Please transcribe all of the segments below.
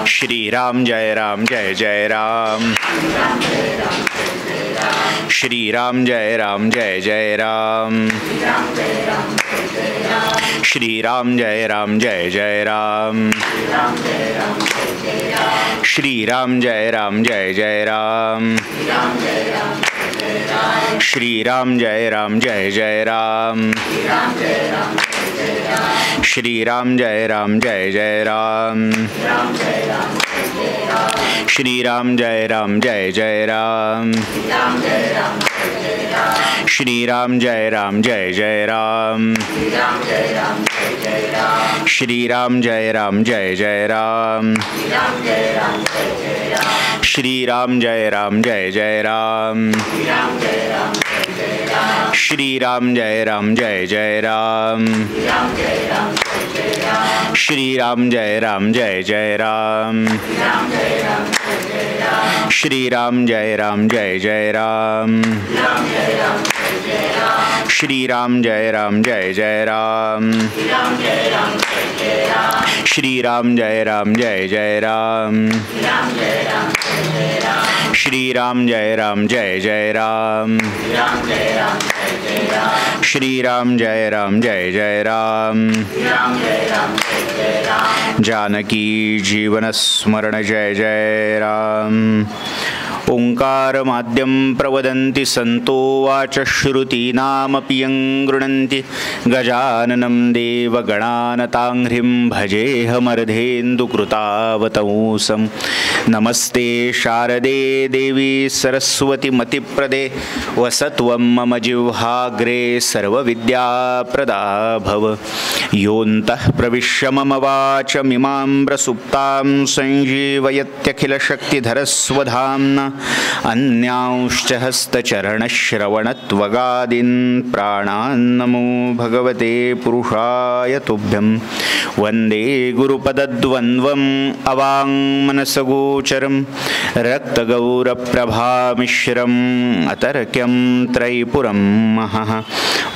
श्री राम जय जय राम। श्री राम जय जय राम। श्री राम जय जय राम। श्री राम जय जय राम। श्री राम जय जय राम। श्री राम जय जय राम। श्री राम जय जय राम। श्री राम जय जय राम। श्री राम जय जय राम। श्री राम जय जय राम। श्री राम जय जय राम। श्री राम जय जय राम। श्री राम जय जय राम। श्री राम जय जय राम। श्री राम जय जय राम। श्री राम जय जय राम। श्री राम जय जय राम। जानकी जीवन स्मरण जय जय राम। ओंकार माद्यम प्रवदन्ति संतो वाच श्रुतीनामपि यं गृह्णन्ति गजाननं देवगणानताङ्घ्रिं भजेऽहमर्धेन्दुकृतावतंसं। नमस्ते शारदे देवी सरस्वती मतिप्रदे वसत्वं मम जिह्वाग्रे सर्वविद्याप्रदा भव। योऽन्तः प्रविश्य मम वाचमिमां प्रसुप्तां संजीवयत्यखिलशक्तिधरस्वधाम्ना अन्यांश्च हस्तचरणश्रवणत्वगादीन् प्राणान्नमो भगवते पुरुषाय तुभ्यं। वन्दे गुरुपदद्वन्द्वम् अवाङ्मनसगोचरं रक्तगौरप्रभामिश्रम् अतर्क्यं त्रैपुरं महः।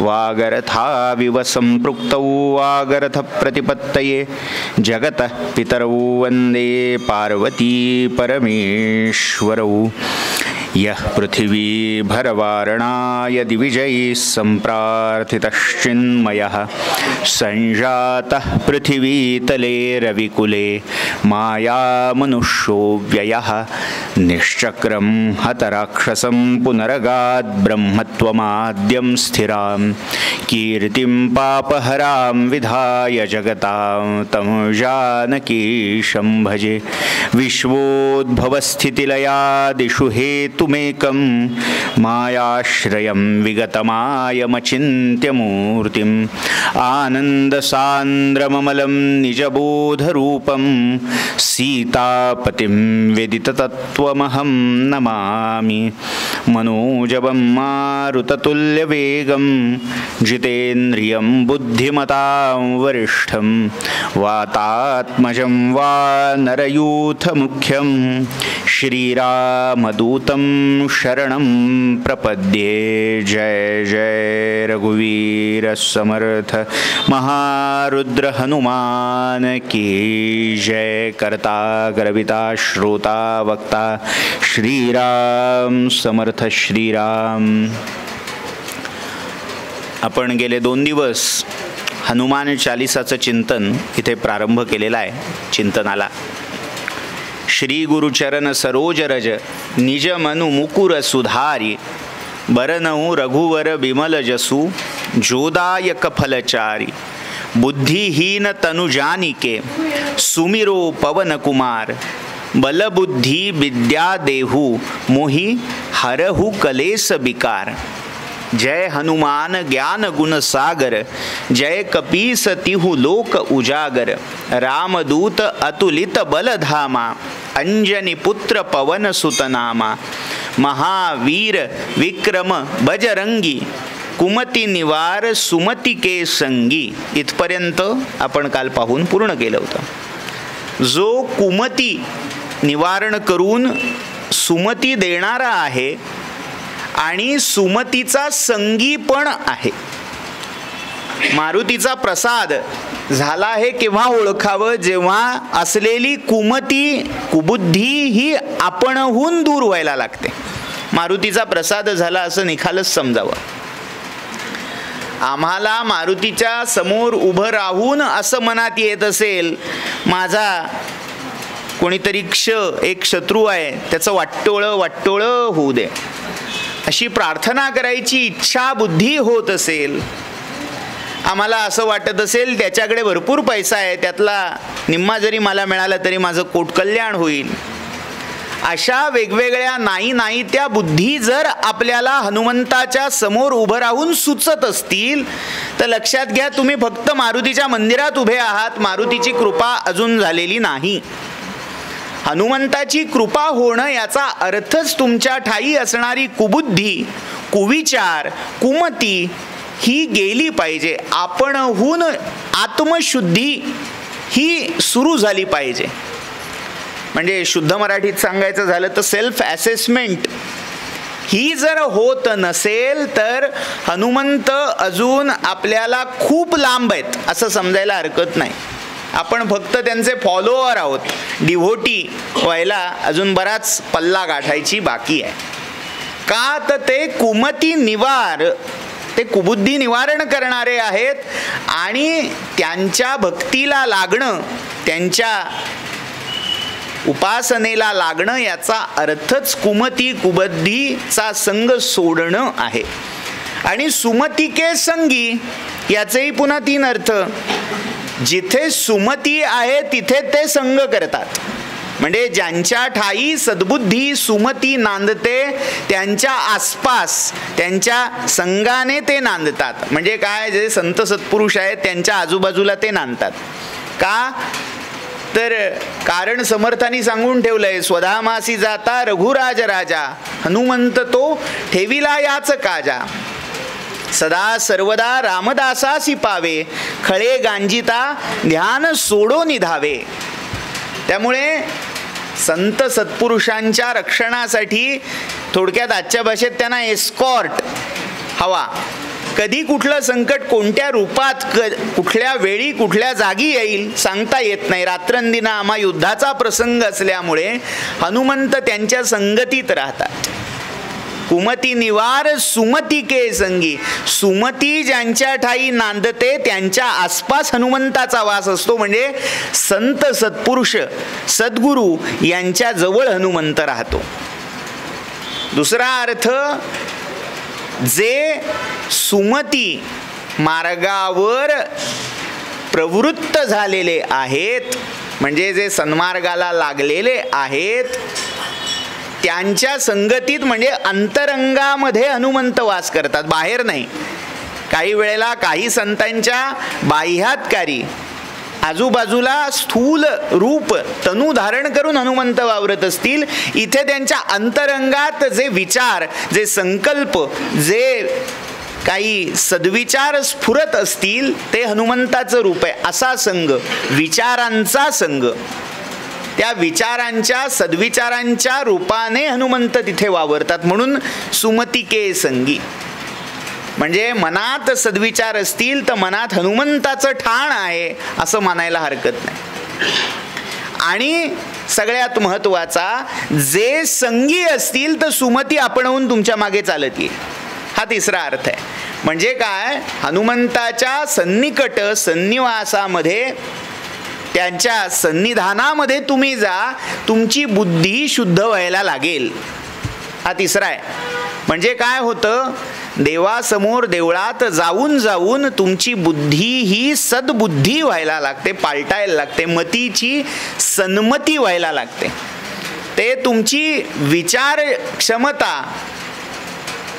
वागरथाविव सम्पृक्तौ वागरथप्रतिपत्तये जगतः पितरौ वन्दे पार्वती परमेश्वरौ। यः पृथिवी भरवारणाय दिविजैः सम्प्रार्थितश्चिन्मयः संजातः पृथिवीतले रविकुले मायामनुष्यो व्ययः। निश्चक्रं हतराक्षसं पुनरगाद् ब्रह्मत्वमाद्यं स्थिरां कीर्तिं पापहरां विधाय जगतां तं जानकीशं भजे। विश्वोद्भवस्थितिलयादिषु हेतुमेकं मायाश्रयं विगतमायमचिन्त्यमूर्तिम् आनन्दसान्द्रममलं निजबोधरूपं सीतापतिं वेदिततत्त्वमहं नमामि। मनोजवं मारुततुल्यवेगं जितेन्द्रियं बुद्धिमतां वरिष्ठं वातात्मजं वानरयूथमुख्यं श्रीरामदूतं शरणं प्रपद्ये। जय जय रघुवीर समर्थ महारुद्र हनुमान की जय। करता करविता श्रोता वक्ता श्रीराम समर्थ श्रीराम। आपण गेले 2 दिवस हनुमान चालिसाचं चिंतन इथे प्रारंभ केलेला आहे चिंतनाला। श्री गुरुचरण सरोज रज निज मनु मुकुर सुधारी बरनऊ रघुवर बिमल जसु जोदायक फलचारी। बुद्धिहीन तनु जानिके सुमिरो पवन कुमार बलबुद्धि विद्या देहु मोहि हरहु कलेस बिकार। जय हनुमान ज्ञान गुण सागर जय कपीस तिहु लोक उजागर। रामदूत अतुलित बलधामा अंजनी पुत्र पवन सुतनामा। महावीर विक्रम बजरंगी कुमति निवार सुमति के संगी। इथपर्यंत आपण काल पाहून पूर्ण केलं होतं। जो कुमति निवारण करून सुमती देणारा आहे आणि सुमतीचा संगी पण आहे। मारुतीचा प्रसाद झाला आहे केव्हा ओळखावं, जेव्हा असलेली कुमती कुबुद्धी ही आपणहून दूर व्हायला लागते। मारुतीचा प्रसाद झाला असं निखालच समजावं। आम्हाला मारुतीच्या समोर उभं राहून असं मनात येत असेल, माझा कोणीतरी एक शत्रू आहे, त्याचं वाटोळं होऊ दे, अशी प्रार्थना करायची इच्छा बुद्धी होत असेल, आम्हाला असं वाटत असेल त्याच्याकडे भरपूर पैसा आहे, त्यातला निम्मा जरी मला मिळाला तरी माझं कोट कल्याण होईल, अशा वेगवेगळ्या नाही त्या बुद्धी जर आपल्याला हनुमंताच्या समोर उभं राहून सुचत असतील तर लक्षात घ्या, तुम्ही फक्त मारुतीच्या मंदिरात उभे आहात, मारुतीची कृपा अजून झालेली नाही। हनुमंताची कृपा होणं याचा अर्थच तुमच्या ठाई असणारी कुबुद्धी कुविचार कुमती ही गेली पाहिजे। आपणहून आत्मशुद्धी ही सुरू झाली पाहिजे। म्हणजे शुद्ध मराठीत सांगायचं झालं तर सेल्फ असेसमेंट ही जर होत नसेल तर हनुमंत अजून आपल्याला खूप लांब आहेत असं समजायला हरकत नाही। आपण फक्त त्यांचे फॉलोअर आहोत, डिव्होटी व्हायला अजून बराच पल्ला गाठायची बाकी आहे। का तर ते कुमती निवार, ते कुबुद्धी निवारण करणारे आहेत आणि त्यांच्या भक्तीला लागणं, त्यांच्या उपासनेला लागणं याचा अर्थच कुमती कुबुद्धीचा संग सोडणं आहे। आणि सुमती के संगी याचेही पुन्हा 3 अर्थ। जिथे सुमती आहे तिथे ते संग करतात, म्हणजे ज्यांच्या ठाई सद्बुद्धी सुमती नांदते त्यांच्या आसपास त्यांच्या संघाने ते नांदतात। म्हणजे काय, जे संत सत्पुरुष आहेत त्यांच्या आजूबाजूला ते नांदतात। का तर कारण समर्थांनी सांगून ठेवलंय, स्वधामासी जाता रघुराज राजा हनुमंत तो ठेविला याच काजा। सदा सर्वदा रामदासासी पावे खळे गांजिता ध्यान सोडो निधावे। त्यामुळे संत सत्पुरुषांच्या रक्षणासाठी थोडक्यात आजच्या भाषेत त्यांना एस्कॉर्ट हवा। कधी कुठलं संकट कोणत्या रूपात कुठल्या वेळी कुठल्या जागी येईल सांगता येत नाही। रात्रंदिना आम्हा युद्धाचा प्रसंग असल्यामुळे हनुमंत त्यांच्या संगतीत राहतात। कुमती निवार सुमती के संगी, सुमती ज्यांच्या ठाई नांदते त्यांच्या आसपास हनुमंताचा वास असतो। म्हणजे संत सत्पुरुष सद्गुरू यांच्या जवळ हनुमंत राहतो। दुसरा अर्थ, जे सुमती मार्गावर प्रवृत्त झालेले आहेत, म्हणजे जे सन्मार्गाला लागलेले आहेत त्यांच्या संगतीत, म्हणजे अंतरंगामध्ये हनुमंत वास करतात, बाहेर नाही। काही वेळेला काही संतांच्या बाह्यातकारी आजूबाजूला स्थूल रूप तनु धारण करून हनुमंत वावरत असतील, इथे त्यांच्या अंतरंगात जे विचार, जे संकल्प, जे काही सद्विचार स्फुरत असतील ते हनुमंताचं रूप आहे। असा संघ, विचारांचा संघ, त्या विचारांच्या सद्विचारांच्या रूपाने हनुमंत तिथे वावरतात. म्हणून सुमतिके संगी, म्हणजे मनात सद्विचार असतील तर मनात हनुमंताचं ठाण आहे असं मानायला हरकत नाही. आणि सगळ्यात महत्वाचा, जे संगी असतील तर सुमती आपणहून तुमच्या मागे चालत येईल, हा तिसरा अर्थ आहे. म्हणजे काय, हनुमंताच्या सन्निकट सन्निवासामध्ये, त्यांच्या सन्निधानामध्ये तुम्ही जा, तुमची बुद्धी शुद्ध व्हायला लागेल, हा तिसरा आहे. म्हणजे काय होतं, देवासमोर देवळात जाऊन जाऊन तुमची बुद्धी ही सद्बुद्धी व्हायला लागते, पालटायला लागते, मतीची सन्मती व्हायला लागते. ते तुमची विचार क्षमता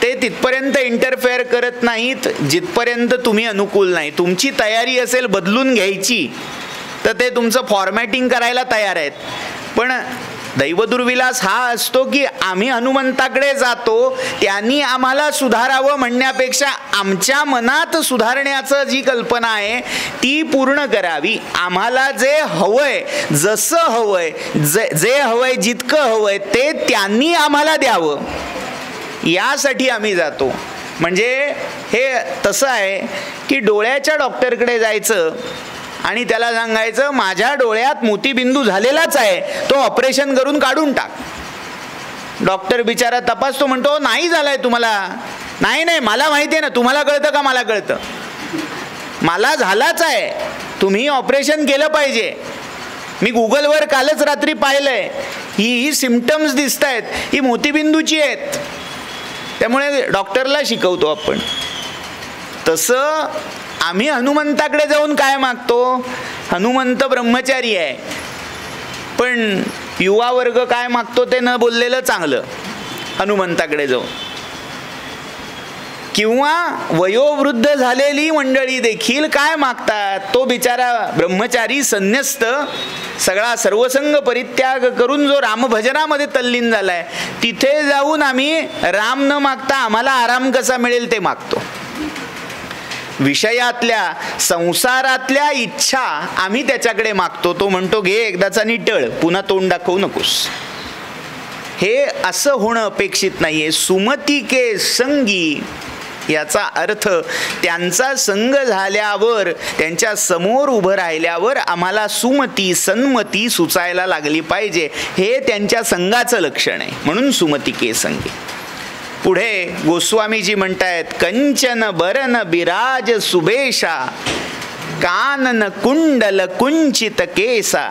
ते तिथपर्यंत इंटरफेअर करत नाहीत जिथपर्यंत तुम्ही अनुकूल नाही. तुमची तयारी असेल बदलून घ्यायची तर ते तुमचं फॉर्मॅटिंग करायला तयार आहेत. पण दैवदुर्विलास हा असतो की आम्ही हनुमंताकडे जातो, त्यांनी आम्हाला सुधारावं म्हणण्यापेक्षा आमच्या मनात सुधारण्याचं जी कल्पना आहे ती पूर्ण करावी. आम्हाला जे हवंय, जसं हवंय, जे हवंय, जितकं हवंय ते त्यांनी आम्हाला द्यावं, यासाठी आम्ही जातो. म्हणजे हे तसं आहे की डोळ्याच्या डॉक्टरकडे जायचं आणि त्याला सांगायचं माझ्या डोळ्यात मोतीबिंदू झालेलाच आहे, तो ऑपरेशन करून काढून टाक. डॉक्टर बिचारा तपासतो, म्हणतो नाही झालाय तुम्हाला. नाही मला माहिती आहे ना, तुम्हाला कळतं का मला कळतं, मला झालाच आहे, तुम्ही ऑपरेशन केलं पाहिजे. मी गुगलवर कालच रात्री पाहिलंय, ही सिम्पटम्स दिसत आहेत, ही मोतीबिंदूची आहेत. त्यामुळे डॉक्टरला शिकवतो आपण. तसं आम्ही हनुमंताकडे जाऊन काय मागतो, हनुमंत ब्रह्मचारी आहे, पण युवा वर्ग काय मागतो ते न बोललेलं चांगलं हनुमंताकडे जाऊन. किंवा वयोवृद्ध झालेली मंडळी देखील काय मागतात, तो बिचारा ब्रह्मचारी संन्यस्त सगळा सर्वसंग परित्याग करून जो रामभजनामध्ये तल्लीन झालाय, तिथे जाऊन आम्ही राम न मागता आम्हाला आराम कसा मिळेल ते मागतो. विषयातल्या संसारातल्या इच्छा आम्ही त्याच्याकडे मागतो. तो म्हणतो घे एकदाचा निटळ, पुन्हा तोंड दाखवू नकोस. हे असं होणं अपेक्षित नाहीये. सुमतिके संगी याचा अर्थ त्यांचा संग झाल्यावर, त्यांच्या समोर उभं राहिल्यावर आम्हाला सुमती सन्मती सुचायला लागली पाहिजे, हे त्यांच्या संघाचं लक्षण आहे. म्हणून सुमतिके संगी. पुढे गोस्वामीजी म्हणतायत, कंचन बरन बिराज सुबेशा, कानन कुंडल कुंचित केसा,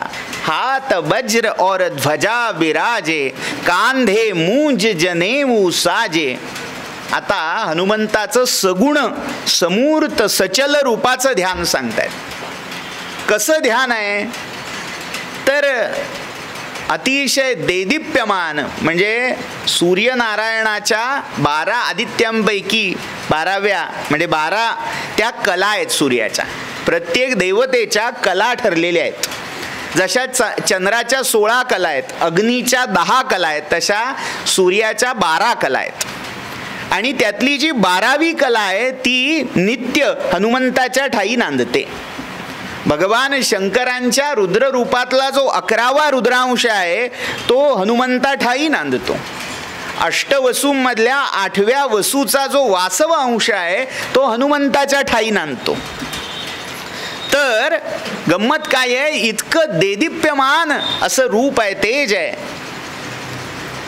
हाथ वज्र और ध्वजा बिराजे, कांधे मूंज जनेऊ साजे. आता हनुमंताचं सगुण समूर्त सचल रूपाचं ध्यान सांगतायत. कसं ध्यान आहे तर अतिशय देदीप्यमान, म्हणजे सूर्यनारायणाच्या 12 आदित्यांपैकी 12व्या, म्हणजे 12 त्या कला आहेत सूर्याच्या. प्रत्येक देवतेच्या कला ठरलेल्या आहेत. जशा चंद्राच्या 16 कला आहेत, अग्नीच्या 10 कला आहेत, तशा सूर्याच्या 12 कला आहेत. आणि त्यातली जी 12वी कला आहे ती नित्य हनुमंताच्या ठाई नांदते. भगवान शंकरांच्या रुद्र रूपातला जो 11वा रुद्रांश आहे तो हनुमंता ठाई नांदतो. अष्टवसूंमधल्या 8व्या वसूचा जो वासव अंश आहे तो हनुमंताच्या ठाई नांदतो. तर गंमत काय आहे, इतकं देदीप्यमान असं रूप आहे, तेज आहे.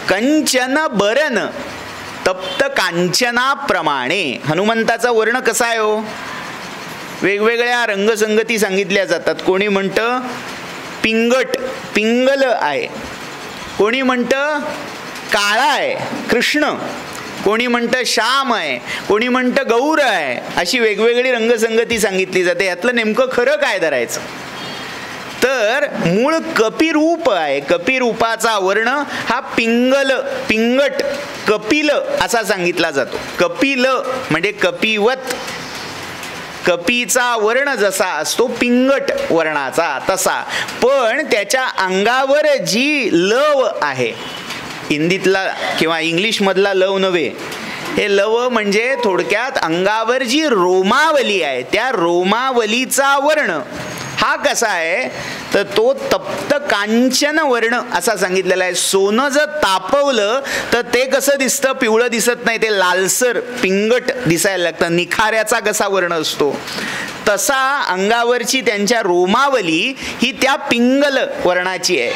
कंचन बरन, तप्त कांचनाप्रमाणे. हनुमंताचा वर्ण कसा आहे हो, वेगवेगळ्या रंगसंगती सांगितल्या जातात. कोणी म्हणतं पिंगट, पिंगल आहे, कोणी म्हणतं काळा आहे कृष्ण, कोणी म्हणतं श्याम आहे, कोणी म्हणतं गौर आहे. अशी वेगवेगळी रंगसंगती सांगितली जाते. यातलं नेमकं खरं काय धरायचं तर मूळ कपिरूप आहे. कपिरूपाचा वर्ण हा पिंगल, पिंगट, कपिल असा सांगितला जातो. कपिल म्हणजे कपिवत, कपीचा वर्ण जसा असतो पिंगट वर्णाचा तसा. पण त्याच्या अंगावर जी लव आहे, हिंदीतला किंवा इंग्लिशमधला लव नव्हे, हे लव म्हणजे थोडक्यात अंगावर जी रोमावली आहे त्या रोमावलीचा वर्ण हा कसा आहे तर तो तप्त कांचन वर्ण असा सांगितलेला आहे. सोनं जर तापवलं तर ते कसं दिसतं, पिवळं दिसत नाही, ते लालसर पिंगट दिसायला लागतं. निखाऱ्याचा कसा वर्ण असतो तसा अंगावरची त्यांच्या रोमावली ही त्या पिंगल वर्णाची आहे.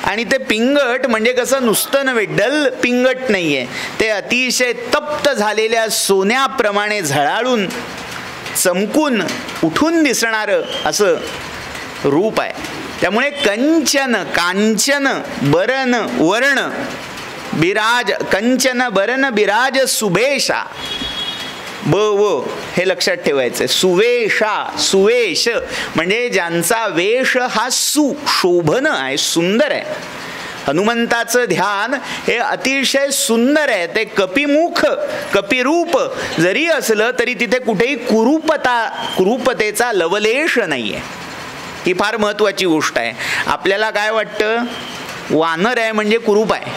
आणि ते पिंगट म्हणजे कसं नुसतं नव्हे, डल पिंगट नाहीये, ते अतिशय तप्त झालेल्या सोन्याप्रमाणे झळाळून चमकून उठून दिसणारं असं रूप आहे. त्यामुळे कंचन कांचन बरन वर्ण बिराज, कंचन बरन बिराज सुबेशा, व हे लक्षात ठेवायचं. सुवेशा, सुवेश म्हणजे ज्यांचा वेश हा सुशोभन आहे, सुंदर आहे. हनुमंताचं ध्यान हे अतिशय सुंदर आहे. ते कपिमुख कपिरूप जरी असलं तरी तिथे कुठेही कुरूपतेचा लवलेश नाही आहे. ही फार महत्त्वाची गोष्ट आहे. आपल्याला काय वाटतं, वानर आहे म्हणजे कुरूप आहे,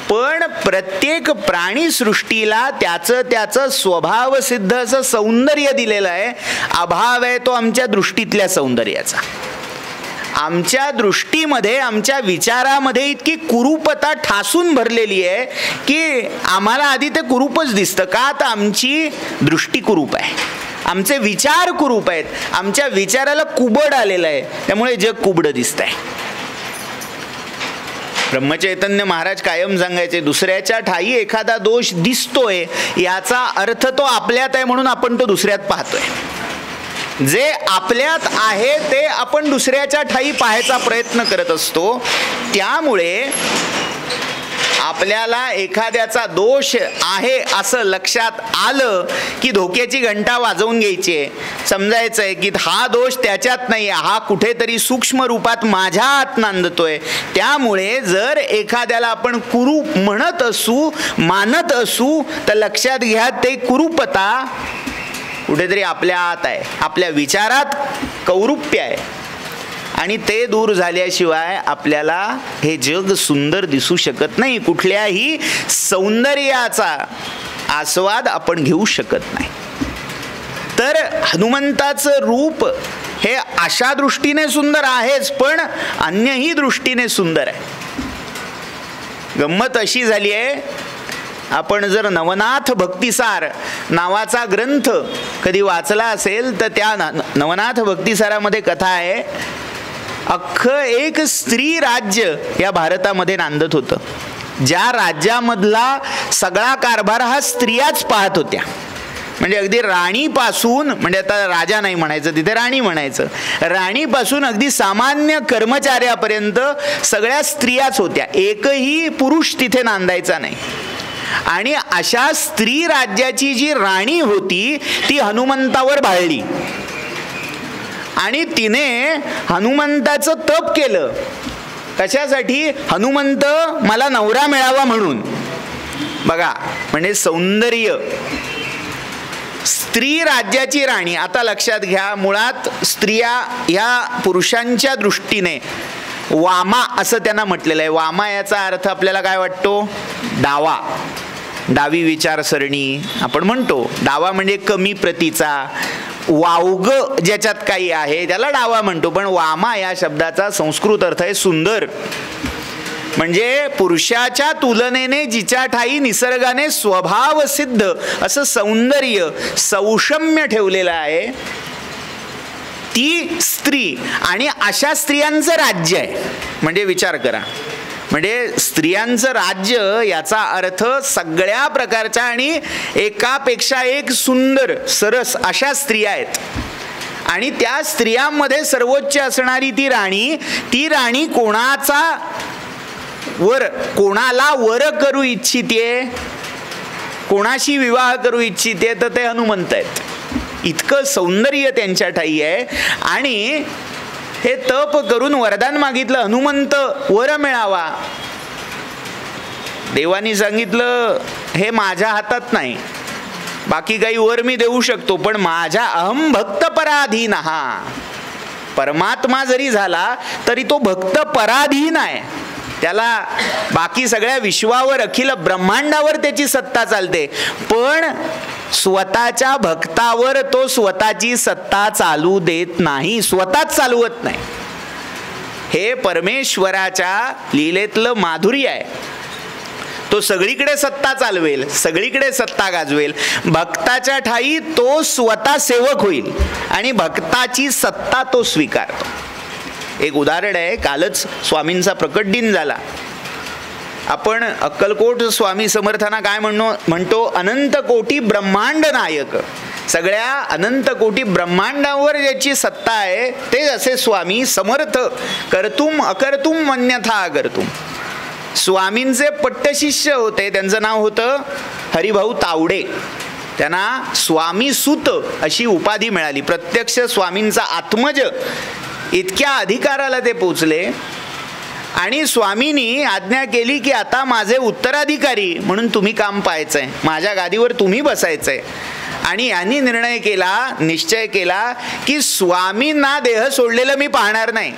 पण प्रत्येक प्राणीसृष्टीला त्याचं स्वभावसिद्ध असं सौंदर्य दिलेलं आहे. अभाव आहे तो आमच्या दृष्टीतल्या सौंदर्याचा. आमच्या दृष्टीमध्ये, आमच्या विचारामध्ये इतकी कुरूपता ठासून भरलेली आहे की आम्हाला आधी ते कुरूपच दिसतं. का तर आमची दृष्टी कुरूप आहे, आमचे विचार कुरूप आहेत, आमच्या विचाराला कुबड आलेलं आहे, त्यामुळे जग कुबडं दिसतंय. ब्रह्मचैतन्य महाराज कायम सांगायचे, दुसऱ्याच्या ठाई एखादा दोष दिसतोय याचा अर्थ तो आपल्यात आहे म्हणून आपण तो दुसऱ्यात पाहतोय. जे आपल्यात आहे ते आपण दुसऱ्याच्या ठाई पाहायचा प्रयत्न करत असतो. त्यामुळे आपल्याला एखाद्याचा दोष आहे असं लक्षात आलं की धोक्याची घंटा वाजवून घ्यायची आहे. समजायचं आहे की हा दोष त्याच्यात नाही, हा कुठेतरी सूक्ष्म रूपात माझ्या आत नांदतोय. त्यामुळे जर एखाद्याला आपण कुरूप म्हणत असू, मानत असू, तर लक्षात घ्या ते कुरूपता कुठेतरी आपल्या आत आहे, आपल्या विचारात कौरूप्य आहे. आणि ते दूर झाल्याशिवाय आपल्याला हे जग सुंदर दिसू शकत नाही. कुठल्याही सौंदर्याचा आस्वाद आपण घेऊ शकत नाही. तर हनुमंताचं रूप हे अशा दृष्टीने सुंदर आहेच, पण अन्यही दृष्टीने सुंदर आहे. गंमत अशी झाली आहे, आपण जर नवनाथ भक्तिसार नावाचा ग्रंथ कधी वाचला असेल तर त्या नवनाथ भक्तिसारामध्ये कथा आहे, अख्खं एक स्त्री राज्य या भारतामध्ये नांदत होतं. ज्या राज्यामधला सगळा कारभार हा स्त्रियाच पाहत होत्या. म्हणजे अगदी राणीपासून, म्हणजे आता राजा नाही म्हणायचं, तिथे राणी म्हणायचं, राणीपासून अगदी सामान्य कर्मचाऱ्यापर्यंत सगळ्या स्त्रियाच होत्या. एकही पुरुष तिथे नांदायचा नाही. आणि अशा स्त्री राज्याची जी राणी होती ती हनुमंतावर भाळली आणि तिने हनुमंताचं तप केलं. कशासाठी? हनुमंत मला नवरा मिळावा म्हणून. बघा, म्हणजे सौंदर्य. स्त्री राज्याची राणी. आता लक्षात घ्या, मुळात स्त्रिया ह्या पुरुषांच्या दृष्टीने वामा असं त्यांना म्हटलेलं आहे. वामा याचा अर्थ आपल्याला काय वाटतो? डावा, डावी विचारसरणी आपण म्हणतो. डावा म्हणजे कमी प्रतीचा, वावग ज्याच्यात काही आहे त्याला डावा म्हणतो. पण वामा या शब्दाचा संस्कृत अर्थ आहे सुंदर. म्हणजे पुरुषाच्या तुलनेने जिच्या ठाई निसर्गाने स्वभाव सिद्ध असं सौंदर्य सौषम्य ठेवलेलं आहे ती स्त्री. आणि अशा स्त्रियांचं राज्य आहे. म्हणजे विचार करा, म्हणजे स्त्रियांचं राज्य याचा अर्थ सगळ्या प्रकारच्या आणि एकापेक्षा एक सुंदर सरस अशा स्त्रिया आहेत. आणि त्या स्त्रियांमध्ये सर्वोच्च असणारी ती राणी कोणाला वर करू इच्छिते, कोणाशी विवाह करू इच्छिते, तर ते हनुमंत आहेत. इतकं सौंदर्य त्यांच्या ठाई आहे. आणि हे तप करून वरदान मागितलं, हनुमंत वर मिळावा. देवानी सांगितलं हे माझ्या हातात नाही, बाकी काही वर मी देऊ शकतो, पण माझ्या अहम भक्त पराधीन. हा परमात्मा जरी झाला तरी तो भक्त पराधीन आहे. त्याला बाकी सगळ्या विश्वावर, अखिल ब्रह्मांडावर त्याची सत्ता चालते. पण स्वतःच्या भक्तावर तो स्वतःची सत्ता चालू देत नाही, स्वतःच चालवत नाही. हे परमेश्वराच्या लीलेतलं माधुर्य आहे. तो सगळीकडे सत्ता चालवेल, सगळीकडे सत्ता गाजवेल. भक्ताच्या ठाई तो स्वतः सेवक होईल आणि भक्ताची सत्ता तो स्वीकारतो. एक उदाहरण आहे, कालच स्वामींचा प्रकट दिन झाला. आपण अक्कलकोट स्वामी समर्थांना काय म्हणतो, अनंत कोटी ब्रह्मांड नायक. सगळ्या अनंत कोटी ब्रह्मांडावर ज्याची सत्ता आहे ते असे स्वामी समर्थ. कर्तुम अकर्तुम मन्यथा अकर्तुम. स्वामींचे पट्टशिष्य होते, त्यांचं नाव होतं हरिभाऊ तावडे. त्यांना स्वामी सूत अशी उपाधी मिळाली. प्रत्यक्ष स्वामींचा आत्मज इतक्या अधिकाराला ते पोचले आणि स्वामींनी आज्ञा केली की आता माझे उत्तराधिकारी म्हणून तुम्ही काम पाहायचंय, माझ्या गादीवर तुम्ही बसायचंय. आणि यांनी निर्णय केला, निश्चय केला की स्वामींना देह सोडलेलं मी पाहणार नाही.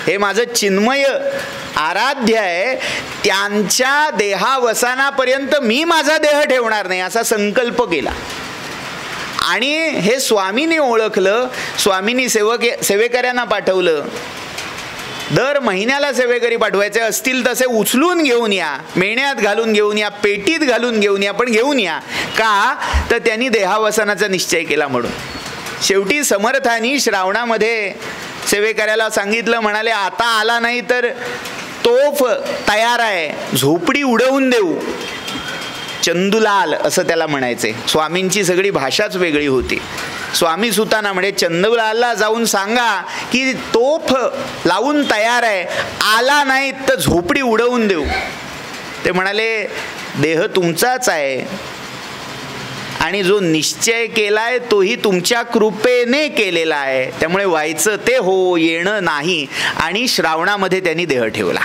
हे माझं चिन्मय आराध्य आहे, त्यांच्या देहावसानापर्यंत मी माझा देह ठेवणार नाही असा संकल्प केला. आणि हे स्वामींनी ओळखलं. स्वामींनी सेवेकऱ्यांना पाठवलं. दर महिन्याला सेवेकरी पाठवायचे असतील तसे उचलून घेऊन या, मेण्यात घालून घेऊन या, पेटीत घालून घेऊन या, पण घेऊन या. का तर त्यांनी देहावसानाचा निश्चय केला म्हणून. शेवटी समर्थांनी श्रावणामध्ये सेवेकऱ्याला सांगितलं, म्हणाले आता आला नाही तर तोफ तयार आहे, झोपडी उडवून देऊ. चंदुलाल असं त्याला म्हणायचे. स्वामींची सगळी भाषाच वेगळी होती. स्वामी सुताना म्हणे चंदुलालला जाऊन सांगा की तोफ लावून तयार आहे, आला नाही तर झोपडी उडवून देऊ. ते म्हणाले देह तुमचाच आहे आणि जो निश्चय केलाय तोही तुमच्या कृपेने केलेला आहे, त्यामुळे व्हायचं ते हो, येणं नाही. आणि श्रावणामध्ये त्यांनी देह ठेवला.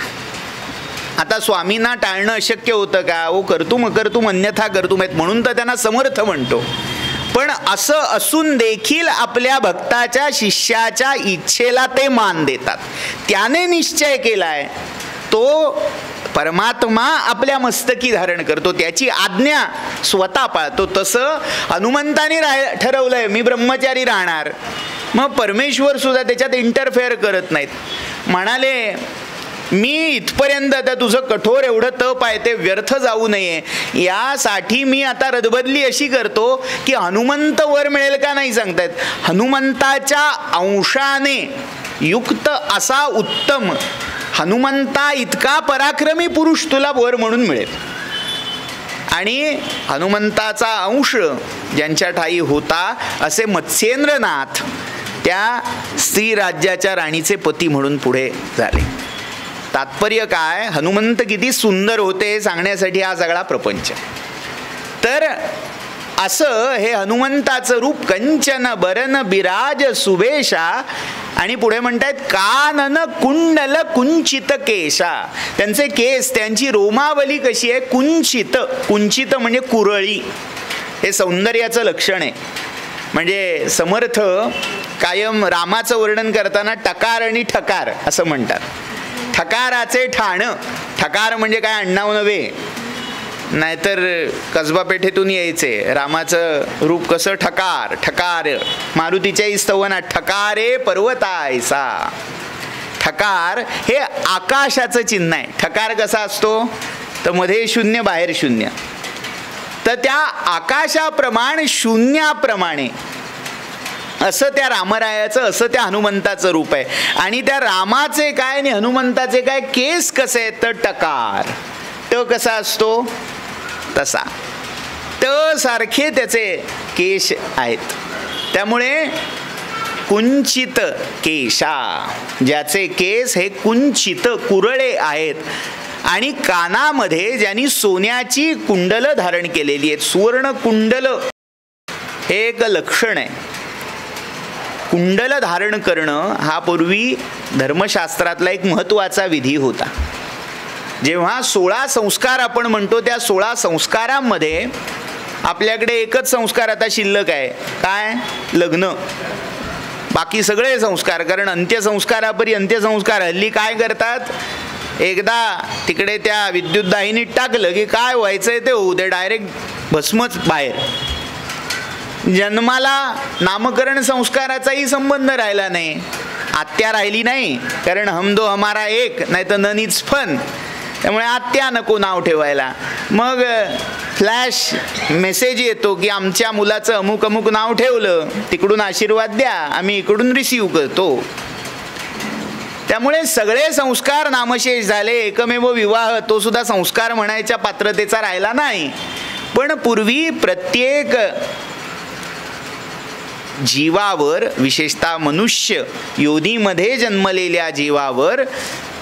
आता स्वामींना टाळणं अशक्य होतं का? ओ कर्तुम अकर्तुम अन्यथा कर्तुम आहेत म्हणून तर त्यांना समर्थ म्हणतो. पण असं असून देखील आपल्या भक्ताच्या शिष्याच्या इच्छेला ते मान देतात. त्याने निश्चय केलाय तो परमात्मा आपल्या मस्तकी धारण करतो, त्याची आज्ञा स्वतः पाळतो. तसं हनुमंताने ठरवलंय मी ब्रह्मचारी राहणार, मग परमेश्वर सुद्धा त्याच्यात इंटरफेअर करत नाहीत. म्हणाले मी इथपर्यंत आता तुझं कठोर एवढं तप आहे ते व्यर्थ जाऊ नये यासाठी मी आता रदबदली अशी करतो की हनुमंत वर मिळेल का नाही सांगतायत. हनुमंताच्या अंशाने युक्त असा उत्तम हनुमंता इतका पराक्रमी पुरुष तुला वर म्हणून मिळेल. आणि हनुमंताचा अंश ज्यांच्या ठाई होता असे मत्स्येंद्रनाथ त्या स्त्री राज्याच्या राणीचे पती म्हणून पुढे झाले. तात्पर्य काय, हनुमंत किती सुंदर होते हे सांगण्यासाठी हा सगळा प्रपंच. तर असं हे हनुमंताचं रूप कंचन बरन बिराज सुवेशा. आणि पुढे म्हणतायत कानन कुंडल कुंचित केशा. त्यांचे केस, त्यांची रोमावली कशी आहे, कुंचित. कुंचित म्हणजे कुरळी. हे सौंदर्याचं लक्षण आहे. म्हणजे समर्थ कायम रामाचं वर्णन करताना टकार आणि ठकार असं म्हणतात. ठकाराचे ठाण. ठकार म्हणजे काय, अण्णाव नव्हे, नाहीतर कसबा पेठेतून यायचे. रामाचं रूप कसं, ठकार. ठकार मारुतीच्याही स्तवनात ठकारे पर्वतायसा. ठकार हे आकाशाचं चिन्ह आहे. ठकार कसा असतो तर मध्ये शून्य बाहेर शून्य. तर त्या आकाशाप्रमाणे शून्याप्रमाणे असं त्या रामरायाचं, असं त्या हनुमंताचं रूप आहे. आणि त्या रामाचे काय आणि हनुमंताचे काय, केस कसे आहेत तर टकार. ट कसा असतो तसा, ट सारखे त्याचे केश आहेत. त्यामुळे कुंचित केशा, ज्याचे केस हे कुंचित कुरळे आहेत. आणि कानामध्ये ज्यांनी सोन्याची कुंडल धारण केलेली आहेत. सुवर्ण कुंडल हे एक लक्षण आहे. कुंडल धारण करणं हा पूर्वी धर्मशास्त्रातला एक महत्त्वाचा विधी होता. जेव्हा 16 संस्कार आपण म्हणतो त्या 16 संस्कारांमध्ये आपल्याकडे एकच संस्कार आता शिल्लक आहे. काय, लग्न. बाकी सगळे संस्कार, कारण अंत्यसंस्कारापरी अंत्यसंस्कार हल्ली काय करतात, एकदा तिकडे त्या विद्युतदाहिनीत टाकलं की काय व्हायचंय ते होऊ दे, डायरेक्ट भस्मच बाहेर. जन्माला नामकरण संस्काराचाही संबंध राहिला नाही. आत्या राहिली नाही, कारण हम दो हमारा एक, नाही तर ननीच फन. त्यामुळे आत्या नको नाव ठेवायला. मग फ्लॅश मेसेज येतो की आमच्या मुलाचं अमुक अमुक नाव ठेवलं, तिकडून आशीर्वाद द्या, आम्ही इकडून रिसीव करतो. त्यामुळे सगळे संस्कार नामशेष झाले. एकमेव विवाह, तो सुद्धा संस्कार म्हणायच्या पात्रतेचा राहिला नाही. पण पूर्वी प्रत्येक जीवावर, विशेषतः मनुष्य योनीमध्ये जन्मलेल्या जीवावर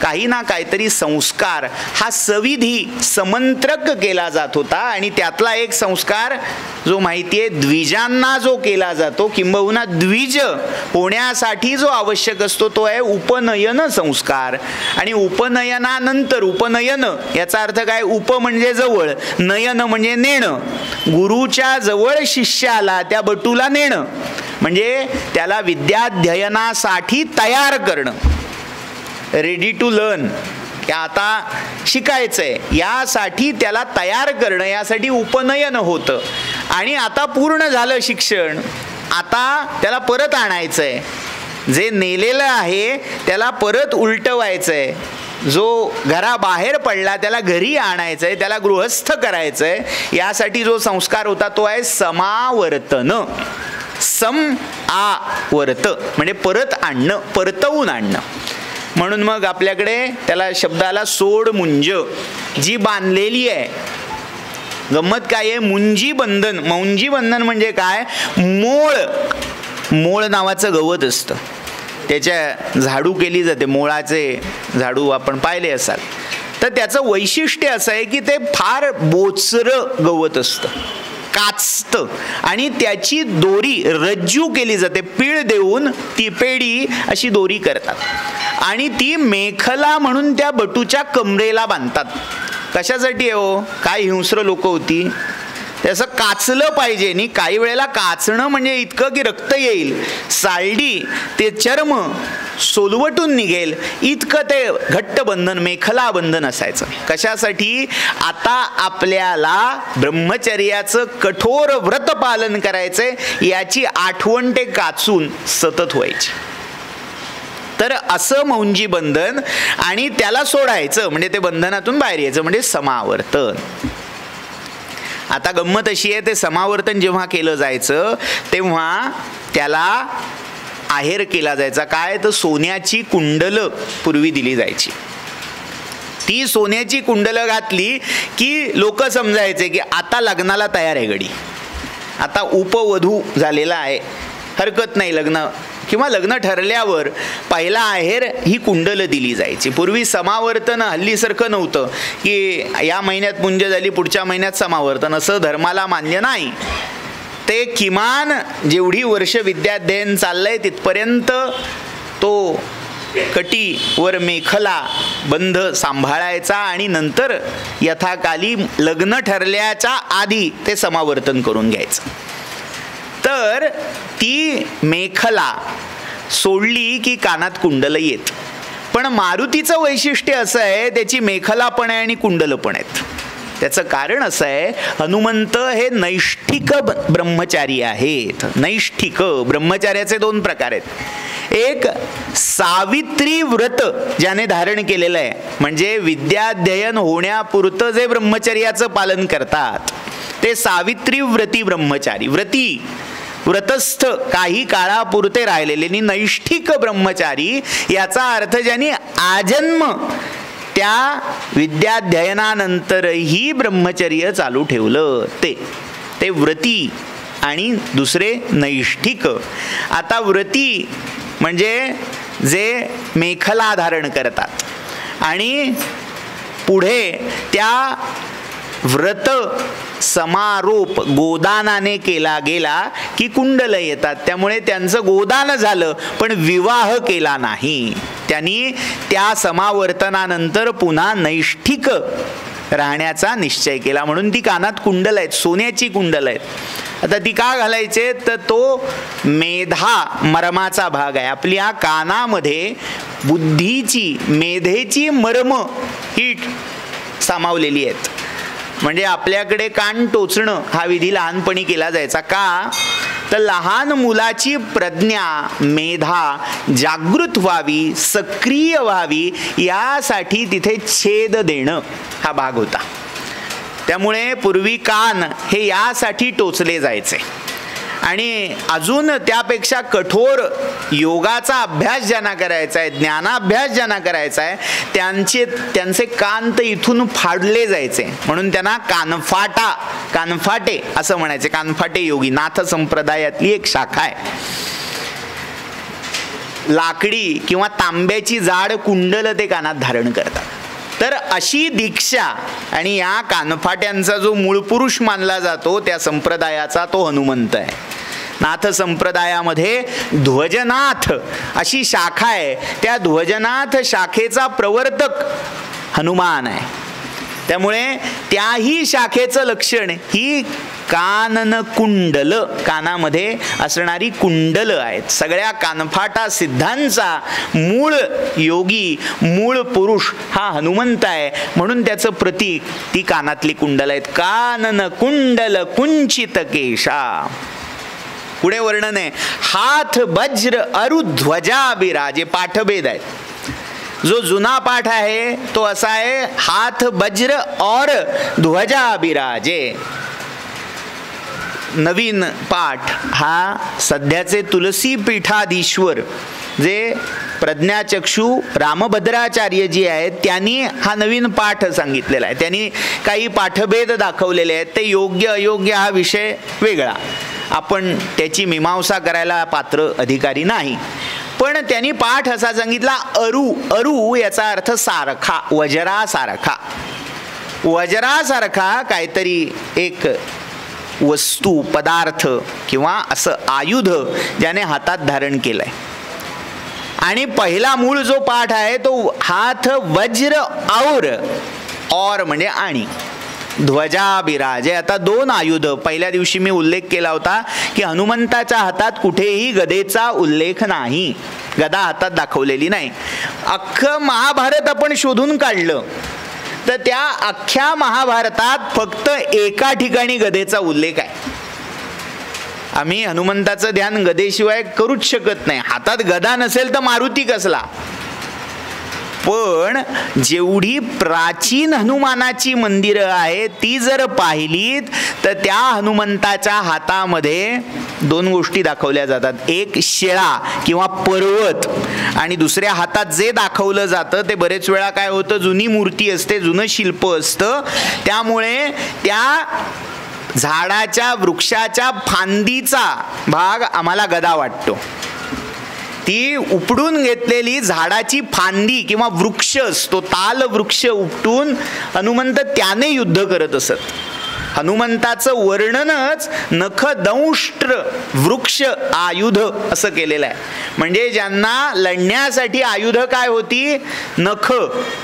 काही ना काहीतरी संस्कार हा सविधी समंत्रक केला जात होता. आणि त्यातला एक संस्कार जो माहितीये द्विजांना जो केला जातो, किंबहुना द्विज होण्यासाठी जो आवश्यक असतो, तो आहे उपनयन संस्कार. आणि उपनयनानंतर, उपनयन याचा अर्थ काय? उप म्हणजे जवळ, नयन म्हणजे नेणं. गुरुच्या जवळ शिष्याला, त्या बटूला नेणं, म्हणजे त्याला विद्याध्ययनासाठी तयार करणं. रेडी टू लर्न, आता शिकायचंय यासाठी त्याला तयार करणं, यासाठी उपनयन होतं. आणि आता पूर्ण झालं शिक्षण, आता त्याला परत आणायचंय. जे नेलेलं आहे त्याला परत उलटवायचंय. जो घराबाहेर पडला त्याला घरी आणायचंय, त्याला गृहस्थ करायचंय. यासाठी जो संस्कार होता तो आहे समावर्तन. सम आ वर्त म्हणजे परत आणणं, परतवून आणणं. म्हणून मग आपल्याकडे त्याला शब्दाला सोड मुंज, जी बांधलेली आहे. गंमत काय आहे? मुंजी बंधन. मौंजी बंधन म्हणजे काय? मोळ, मोळ नावाचं गवत असतं, त्याच्या झाडू केली जाते. मोळाचे झाडू आपण पाहिले असाल. तर त्याचं वैशिष्ट्य असं आहे की ते फार बोचरं गवत असतं, काचतं, आणि त्याची दोरी रज्जू केली जाते. पीळ देऊन ती पेडी अशी दोरी करतात आणि ती मेखला म्हणून त्या बटूच्या कमरेला बांधतात. कशासाठी आहे हो? काय हिंस्र लोक होती, त्याचं काचलं पाहिजे. आणि काही वेळेला काचणं म्हणजे इतकं की रक्त येईल, सालडी ते चर्म सोलवटून निघेल, इतकं ते घट्ट बंधन, मेखला बंधन असायचं. कशासाठी? आता आपल्याला ब्रह्मचर्याचं कठोर व्रत पालन करायचंय, याची आठवण ते काचून सतत व्हायची. तर असं मौंजी बंधन, आणि त्याला सोडायचं म्हणजे ते बंधनातून बाहेर यायचं, म्हणजे समावर्तन. आता गंमत अशी आहे, ते समावर्तन जेव्हा केलं जायचं तेव्हा त्याला आहेर केला जायचा. काय? तर सोन्याची कुंडलं पूर्वी दिली जायची. ती सोन्याची कुंडलं घातली की लोक समजायचे की आता लग्नाला तयार आहे गडी, आता उपवधू झालेला आहे, हरकत नाही. लग्न किंवा लग्न ठरल्यावर पहिला आहेर ही कुंडलं दिली जायची. पूर्वी समावर्तन हल्लीसारखं नव्हतं की या महिन्यात पुंज झाली पुढच्या महिन्यात समावर्तन, असं धर्माला मान्य नाही. ते किमान जेवढी वर्ष विद्याध्ययन चाललंय तिथपर्यंत तो कटीवर मेखला बंध सांभाळायचा, आणि नंतर यथाकाली लग्न ठरल्याच्या आधी ते समावर्तन करून घ्यायचं. तर ती मेखला सोडली की कानात कुंडलं येत. पण मारुतीचं वैशिष्ट्य असं आहे, त्याची मेखला पण आहे आणि कुंडलं पण आहेत. त्याचं कारण असं आहे, हनुमंत हे नैष्ठिक ब्रह्मचारी आहेत. नैष्ठिक ब्रह्मचार्याचे दोन प्रकार आहेत. एक सावित्री व्रत ज्याने धारण केलेलं आहे, म्हणजे विद्याध्ययन होण्यापुरतं जे ब्रह्मचर्याचं पालन करतात ते सावित्री व्रती ब्रह्मचारी. व्रती व्रतस्थ काही काळापुरते राहिलेले. नैष्ठिक ब्रह्मचारी याचा अर्थ ज्यांनी आजन्म त्या विद्याध्ययनानंतरही ब्रह्मचर्य चालू ठेवलं ते व्रती, आणि दुसरे नैष्ठिक. आता व्रती म्हणजे जे मेखला धारण करतात आणि पुढे त्या व्रत समारोप गोदानाने केला गेला की कुंडलं येतात. त्यामुळे त्यांचं गोदान झालं पण विवाह केला नाही. त्यांनी त्या समावर्तनानंतर पुन्हा नैष्ठिक राहण्याचा निश्चय केला, म्हणून ती कानात कुंडल आहेत, सोन्याची कुंडल आहेत. आता ती का घालायचे? तर तो मेधा मर्माचा भाग आहे. आपल्या कानामध्ये बुद्धीची, मेधेची मर्म ही सामावलेली आहेत. म्हणजे आपल्याकडे कान टोचणं हा विधी लहानपणी केला जायचा. का? तर लहान मुलाची प्रज्ञा मेधा जागृत व्हावी, सक्रिय व्हावी, यासाठी तिथे छेद देणं हा भाग होता. त्यामुळे पूर्वी कान हे यासाठी टोचले जायचे. आणि अजून त्यापेक्षा कठोर योगाचा अभ्यास ज्यांना करायचा आहे, ज्ञानाभ्यास ज्यांना करायचा आहे, त्यांचे कान तर इथून फाडले जायचे. म्हणून त्यांना कानफाटे असं म्हणायचे. कानफाटे योगी नाथ संप्रदायातली एक शाखा आहे. लाकडी किंवा तांब्याची जाड कुंडल ते कानात धारण करतात. तर अशी दीक्षा आणि या कानफाट्यांचा जो मूळ पुरुष मानला जातो त्या संप्रदायाचा तो हनुमंत आहे. नाथ संप्रदायामध्ये ध्वजनाथ अशी शाखा आहे. त्या ध्वजनाथ शाखेचा प्रवर्तक हनुमान आहे. त्यामुळे त्याही शाखेचं लक्षण ही कानन कुंडल, कानामध्ये असणारी कुंडल आहेत. सगळ्या कानफाटा सिद्धांचा मूळ योगी, मूळ पुरुष हा हनुमंत आहे. म्हणून त्याचं प्रतीक ती कानातली कुंडल आहेत. कानन कुंडल कुंचित केशा. पुढे वर्णन आहे, हाथ वज्र अरु ध्वजा बिराजे. पाठभेद आहेत. जो जुना पाठ आहे तो असा आहे, हाथ वज्र और ध्वजा बिराजे. नवीन पाठ हा सध्याचे तुलसी पीठाधीश्वर जे प्रज्ञाचक्षू रामभद्राचार्य जी आहेत त्यांनी हा नवीन पाठ सांगितलेला आहे. त्यांनी काही पाठभेद दाखवलेले आहेत. ते योग्य अयोग्य हा विषय वेगळा, आपण त्याची मीमांसा करायला पात्र अधिकारी नाही. पण त्यांनी पाठ असा सांगितला, अरू याचा अर्थ सारखा, वज्रासारखा. वज्रासारखा काहीतरी एक वस्तू, पदार्थ किंवा असं आयुध ज्याने हातात धारण केलंय. आणि पहिला मूळ जो पाठ आहे तो हाथ वज्र और म्हणजे आणि ध्वजा बिराजे. आता दोन आयुध. पहिल्या दिवशी मी उल्लेख केला होता की हनुमंताच्या हातात कुठेही गदेचा उल्लेख नाही, गदा हातात दाखवलेली नाही. अख्खं महाभारत आपण शोधून काढलं तर त्या अख्ख्या महाभारतात फक्त एका ठिकाणी गदेचा उल्लेख आहे. आम्ही हनुमंताचं ध्यान गदेशिवाय करूच शकत नाही. हातात गदा नसेल तर मारुती कसला. पण जेवढी प्राचीन हनुमानाची मंदिरं आहेत ती जर पाहिलीत तर त्या हनुमंताच्या हातामध्ये दोन गोष्टी दाखवल्या जातात. एक शेळा किंवा पर्वत, आणि दुसऱ्या हातात जे दाखवलं जातं ते बरेच वेळा काय होतं, जुनी मूर्ती असते, जुनं शिल्प असतं. त्यामुळे त्या झाडाच्या वृक्षाच्या फांदीचा भाग आम्हाला गदा वाटतो. ती उपडून घेतलेली झाडाची फांदी किंवा वृक्ष असतो, ताल वृक्ष उपटून हनुमंत त्याने युद्ध करत असत. हनुमंताचं वर्णनच नखदंष्ट्र वृक्ष आयुध असं केलेलं आहे. म्हणजे ज्यांना लढण्यासाठी आयुध काय होती, नख.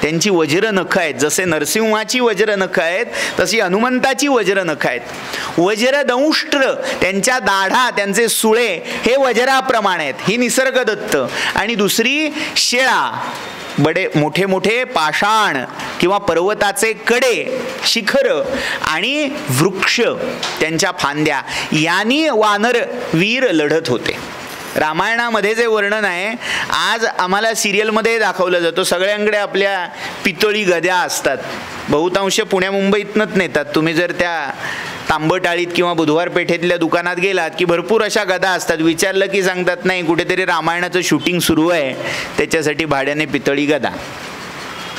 त्यांची वज्र नख आहेत. जसे नरसिंहाची वज्र नख आहेत तशी हनुमंताची वज्र नख आहेत. वज्रदंष्ट्र त्यांच्या दाढा, त्यांचे सुळे हे वज्राप्रमाणे आहेत. ही निसर्गदत्त. आणि दुसरी शेळा, बडे मोठे मोठे पाषाण किंवा पर्वताचे कडे, शिखर आणि वृक्ष त्यांच्या फांद्या, यांनी वानर वीर लढत होते. रामायणामध्ये जे वर्णन आहे आज आम्हाला सिरियलमध्ये दाखवलं जातं. सगळ्यांकडे आपल्या पितळी गद्या असतात. बहुतांश पुण्या मुंबईतनंच नेतात. तुम्ही जर त्या तांबटाळीत किंवा बुधवार पेठेतल्या दुकानात गेलात की भरपूर अशा गदा असतात. विचारलं की सांगतात नाही कुठेतरी रामायणाचं शूटिंग सुरू आहे त्याच्यासाठी भाड्याने पितळी गदा.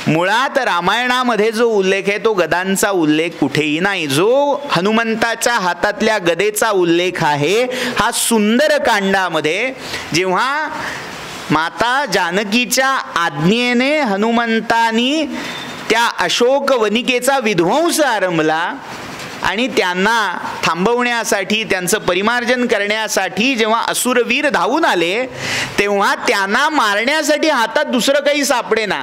मुळात रामायणामध्ये जो उल्लेख आहे तो गदांचा उल्लेख कुठेही नाही. जो हनुमंताच्या हातातल्या गदेचा उल्लेख आहे हा सुंदरकांडामध्ये, जेव्हा माता जानकीच्या आज्ञेने हनुमंतानी त्या अशोक वनिकेचा विध्वंस आरंभला आणि त्यांना थांबवण्यासाठी, त्यांचं परिमार्जन करण्यासाठी जेव्हा असुरवीर धावून आले तेव्हा त्यांना मारण्यासाठी हातात दुसरं काही सापडेना,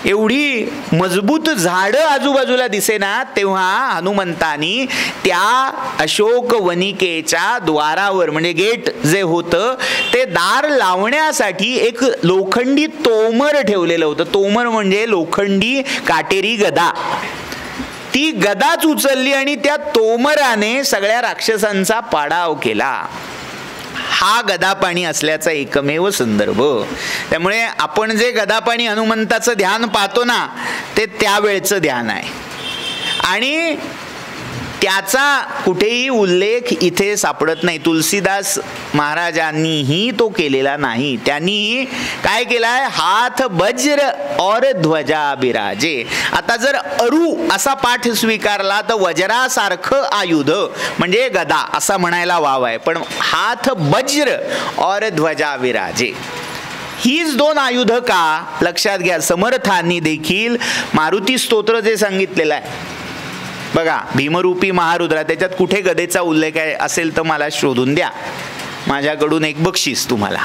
एवढी मजबूत झाडं आजूबाजूला दिसेना, तेव्हा हनुमंतानी त्या अशोक वनिकेच्या द्वारावर, म्हणजे गेट जे होतं ते दार लावण्यासाठी एक लोखंडी तोमर ठेवलेलं होतं. तोमर म्हणजे लोखंडी काटेरी गदा. ती गदाच उचलली आणि त्या तोमराने सगळ्या राक्षसांचा पाडाव केला. हा गदापाणी असल्याचा एकमेव संदर्भ. त्यामुळे आपण जे गदापाणी हनुमंताचं ध्यान पाहतो ना, ते त्यावेळचं ध्यान आहे आणि त्याचा कुठेही उल्लेख इथे सापडत नाही. तुलसीदास महाराजांनीही तो केलेला नाही. त्यांनी काय केलाय, हाथ वज्र और ध्वजा बिराजे. आता जर अरू असा पाठ स्वीकारला तर वज्रासारखं आयुध म्हणजे गदा असा म्हणायला वाव आहे, पण हाथ वज्र और ध्वजा विराजे हीच दोन आयुध का, लक्षात घ्या. समर्थांनी देखील मारुती स्तोत्र जे सांगितलेलं आहे बघा, भीमरूपी महारुद्रा, त्याच्यात कुठे गदेचा उल्लेख आहे असेल तर मला शोधून द्या, माझ्याकडून एक बक्षीस तुम्हाला.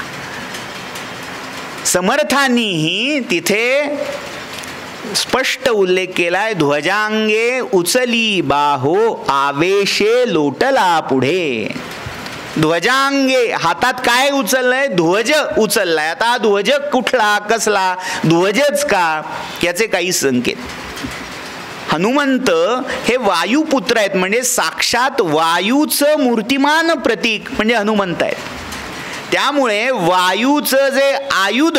समर्थांनीही तिथे स्पष्ट उल्लेख केलाय, ध्वजांगे उचली बाहो आवेशे लोटला पुढे. ध्वजांगे हातात काय उचललंय, ध्वज उचललाय. आता ध्वज कुठला, कसला, ध्वजच का, याचे काही संकेत. हनुमंत हे वायुपुत्र आहेत, म्हणजे साक्षात वायूचं मूर्तिमान प्रतीक म्हणजे हनुमंत आहेत. त्यामुळे वायूचं जे आयुध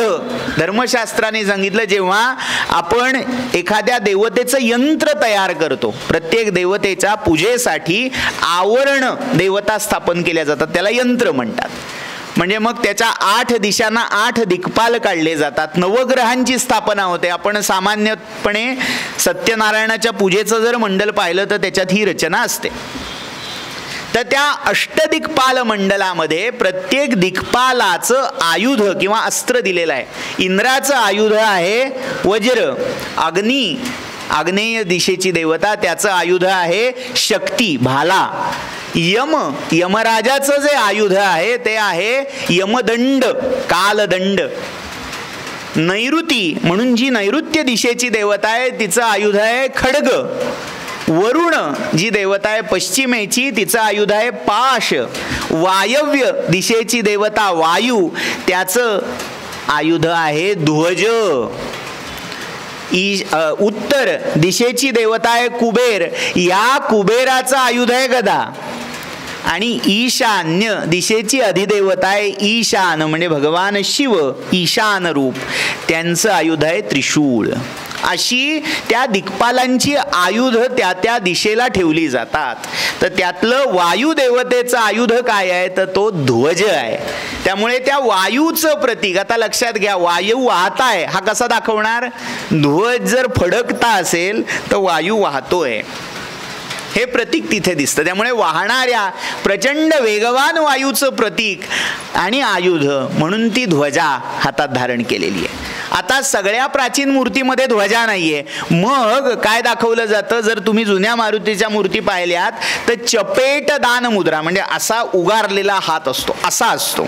धर्मशास्त्राने सांगितलं, जेव्हा आपण एखाद्या देवतेचं यंत्र तयार करतो, प्रत्येक देवतेच्या पूजेसाठी आवरण देवता स्थापन केल्या जातात, त्याला यंत्र म्हणतात. म्हणजे मग त्याच्या 8 दिशांना 8 दिक्पाल काढले जातात, नवग्रहांची स्थापना होते. आपण सामान्यपणे सत्यनारायणाच्या पूजेचं जर मंडल पाहिलं तर त्याच्यात ही रचना असते. तर त्या अष्टदिक्पाल मंडलामध्ये प्रत्येक दिक्पालाचं आयुध किंवा अस्त्र दिलेलं आहे. इंद्राचं आयुध आहे वज्र, अग्नी आग्नेय दिशेची देवता, त्याचं आयुध आहे शक्ती भाला. यमराजाचं जे आयुध आहे ते आहे यमदंड कालदंड. नैऋती म्हणून जी नैऋत्य दिशेची देवता आहे तिचं आयुध आहे खड्ग. वरुण जी देवता आहे पश्चिमेची, तिचं आयुध आहे पाश. वायव्य दिशेची देवता वायू, त्याचं आयुध आहे ध्वज. उत्तर दिशेची देवता आहे कुबेर, या कुबेराचं आयुध आहे गदा. आणि ईशान्य दिशेची अधिदेवता आहे ईशान म्हणजे भगवान शिव, ईशान रूप, त्यांचं आयुध आहे त्रिशूळ. अशी त्या दिक्पालांची आयुध त्या त्या दिशेला ठेवली जातात. तर त्यातलं वायू देवतेचं आयुध काय आहे, तर तो ध्वज आहे. त्यामुळे त्या वायूचं प्रतीक, आता लक्षात घ्या, वायू वाहताय हा कसा दाखवणार, ध्वज जर फडकता असेल तर वायू वाहतोय हे प्रतीक तिथे दिसतं. त्यामुळे वाहणाऱ्या प्रचंड वेगवान वायूचं प्रतीक आणि आयुध म्हणून ती ध्वजा हातात धारण केलेली आहे. आता सगळ्या प्राचीन मूर्तीमध्ये ध्वजा नाहीये, मग काय दाखवलं जातं, जर तुम्ही जुन्या मारुतीच्या मूर्ती पाहिल्यात तर चपेट दान मुद्रा म्हणजे असा उगारलेला हात असतो, असा असतो.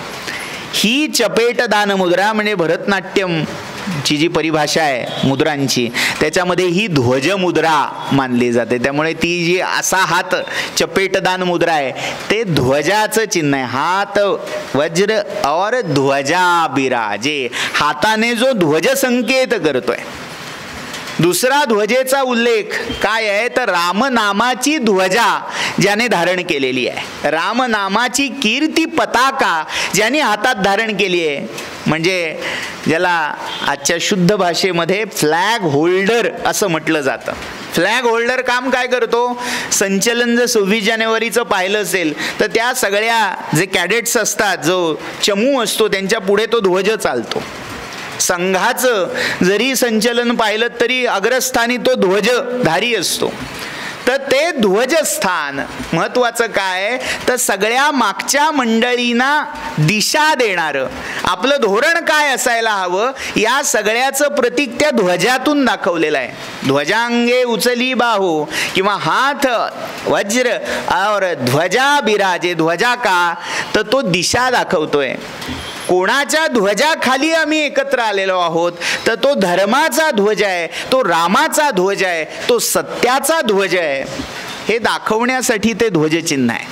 ही चपेट दान मुद्रा म्हणजे भरतनाट्यम ची जी परिभाषा आहे मुद्रांची, त्याच्यामध्ये ही ध्वज मुद्रा मानली जाते. त्यामुळे ती जी असा हात चपेटदान मुद्रा आहे ते ध्वजाचं चिन्ह आहे. हात वज्र और ध्वजा बिराजे, हाताने जो ध्वज संकेत करतोय. दुसरा ध्वजेचा उल्लेख काय आहे, तर रामनामाची ध्वजा ज्याने धारण केलेली आहे, रामनामाची कीर्ती पताका ज्याने हातात धारण केली आहे, म्हणजे ज्याला आजच्या शुद्ध भाषेमध्ये फ्लॅग होल्डर असं म्हटलं जातं. फ्लॅग होल्डर काम काय करतो, संचलन जर 26 जानेवारीचं पाहिलं असेल तर त्या सगळ्या जे कॅडेट्स असतात, जो चमू असतो त्यांच्या पुढे तो ध्वज चालतो. संघाचं जरी संचलन पाहिलं तरी अग्रस्थानी तो ध्वजधारी असतो. तर ते ध्वजस्थान महत्वाचं काय, तर सगळ्या मागच्या मंडळींना दिशा देणारं आपलं धोरण काय असायला हवं, या सगळ्याचं प्रतीक त्या ध्वजातून दाखवलेलं आहे. ध्वजांगे उचली बाहो किंवा हात वज्र और ध्वजा बिराजे. ध्वजा का, तर तो दिशा दाखवतोय. कोणाच्या ध्वजाखाली आम्ही एकत्र आलेलो आहोत, तर तो धर्माचा ध्वज आहे, तो रामाचा ध्वज आहे, तो सत्याचा ध्वज आहे, हे दाखवण्यासाठी ते ध्वजचिन्ह आहे.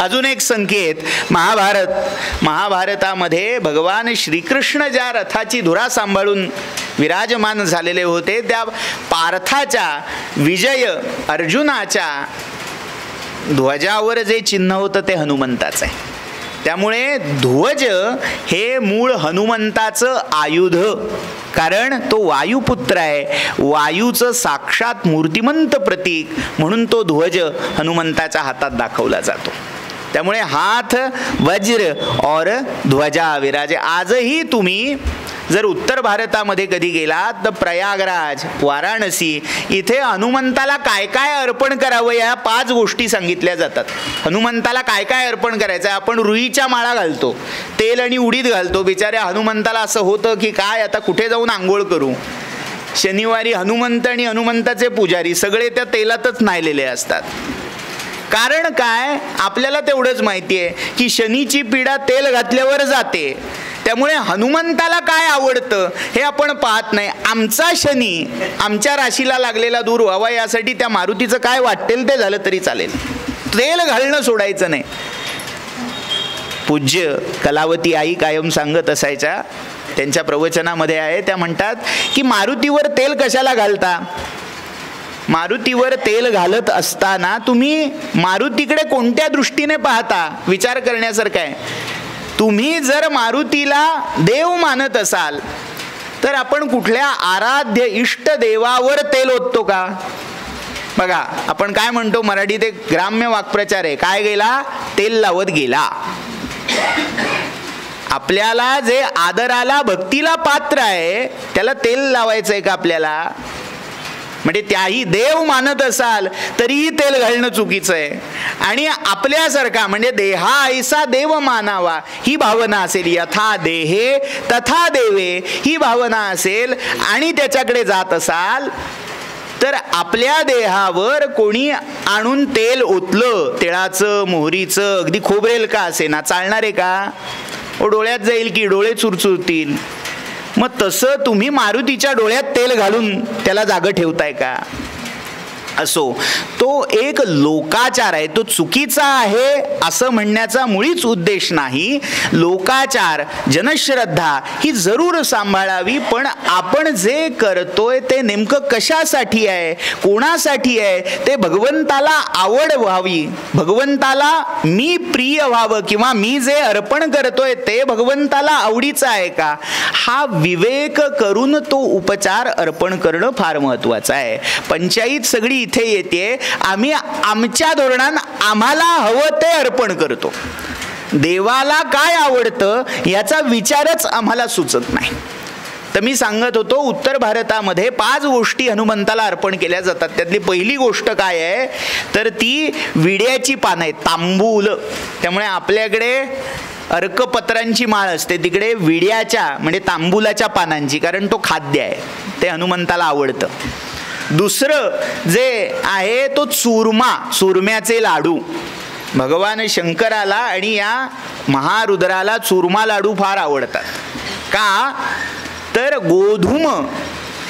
अजून एक संकेत, महाभारतामध्ये भगवान श्रीकृष्ण ज्या रथाची धुरा सांभाळून विराजमान झालेले होते, त्या पार्थाच्या विजय अर्जुनाच्या ध्वजावर जे चिन्ह होतं ते हनुमंताचं आहे. त्यामुळे ध्वज हे मूळ हनुमंताचं आयुध, कारण तो वायुपुत्र आहे, वायूचं साक्षात मूर्तिमंत प्रतीक म्हणून तो ध्वज हनुमंताच्या हातात दाखवला जातो. त्यामुळे हाथ वज्र और ध्वजा विराजे. आजही तुम्ही जर उत्तर भारतामध्ये कधी गेलात तर प्रयागराज, वाराणसी इथे हनुमंताला काय काय अर्पण करावं या 5 गोष्टी सांगितल्या जातात. हनुमंताला काय काय अर्पण करायचं आहे. आपण रुईच्या माळा घालतो, तेल आणि उडीद घालतो. बिचाऱ्या हनुमंताला असं होतं की काय आता कुठे जाऊन आंघोळ करू. शनिवारी हनुमंत आणि हनुमंताचे पुजारी सगळे त्या तेलातच न्हायलेले असतात. कारण काय, आपल्याला तेवढंच माहिती आहे की शनीची पीडा तेल घातल्यावर जाते. त्यामुळे हनुमंताला काय आवडतं हे आपण पाहत नाही. आमचा शनी आमच्या राशीला लागलेला दूर व्हावा यासाठी त्या मारुतीचं काय वाटेल ते झालं तरी चालेल, तेल घालणं सोडायचं नाही. पूज्य कलावती आई कायम सांगत असायच्या, त्यांच्या प्रवचनामध्ये आहे, त्या म्हणतात की मारुतीवर तेल कशाला घालता. मारुतीवर तेल घालत असताना तुम्ही मारुतीकडे कोणत्या दृष्टीने पाहता विचार करण्यासारखा आहे. तुम्ही जर मारुतीला देव मानत असाल तर आपण कुठल्या आराध्य इष्ट देवावर तेल ओततो का. बघा आपण काय म्हणतो मराठीत एक ग्राम्य वाक्प्रचार आहे, काय गेला तेल लावत गेला. आपल्याला जे आदराला भक्तीला पात्र आहे त्याला तेल लावायचं आहे का आपल्याला. म्हणजे त्याही देव मानत असाल तरीही तेल घालणं चुकीचं आहे. आणि आपल्यासारखा म्हणजे देहा ऐसा देव मानावा ही भावना असेल, यथा देहे तथा देवे ही भावना असेल आणि त्याच्याकडे जात असाल तर आपल्या देहावर कोणी आणून तेल ओतलं, तिळाचं मोहरीचं अगदी खोबरेल का असेना, चालणार आहे का. डोळ्यात जाईल की डोळे चुरचुरतील. मग तसं तुम्ही मारुतीच्या डोळ्यात तेल घालून त्याला जागं ठेवताय का. असो, तो एक लोकाचार आहे, तो चुकीचा आहे असं म्हणण्याचा मुळीच उद्देश नाही. लोकाचार, जनश्रद्धा ही जरूर सांभाळावी, पण आपण जे करतोय ते नेमकं कशासाठी आहे, कोणासाठी आहे, ते भगवंताला आवड व्हावी, भगवंताला मी प्रिय व्हावं, किंवा मी जे अर्पण करतोय ते भगवंताला आवडीचं आहे का, हा विवेक करून तो उपचार अर्पण करणं फार महत्वाचं आहे. पंचायत सगळी इथे येते, आम्ही आमच्या धोरणात आम्हाला हवं ते अर्पण करतो. देवाला काय आवडतं याचा विचारच आम्हाला सुचत नाही. तर मी सांगत होतो उत्तर भारतामध्ये 5 गोष्टी हनुमंताला अर्पण केल्या जातात. त्यातली पहिली गोष्ट काय आहे तर ती विड्याची पानं आहेत, तांबूल. त्यामुळे आपल्याकडे अर्कपत्रांची माळ असते, तिकडे विड्याच्या म्हणजे तांबूलाच्या पानांची, कारण तो खाद्य आहे, ते हनुमंताला आवडतं. दुसरं जे आहे तो चूरमा, चुरम्याचे लाडू. भगवान शंकराला आणि या महारुद्राला चूरमा लाडू फार आवडतात. का तर गोधूम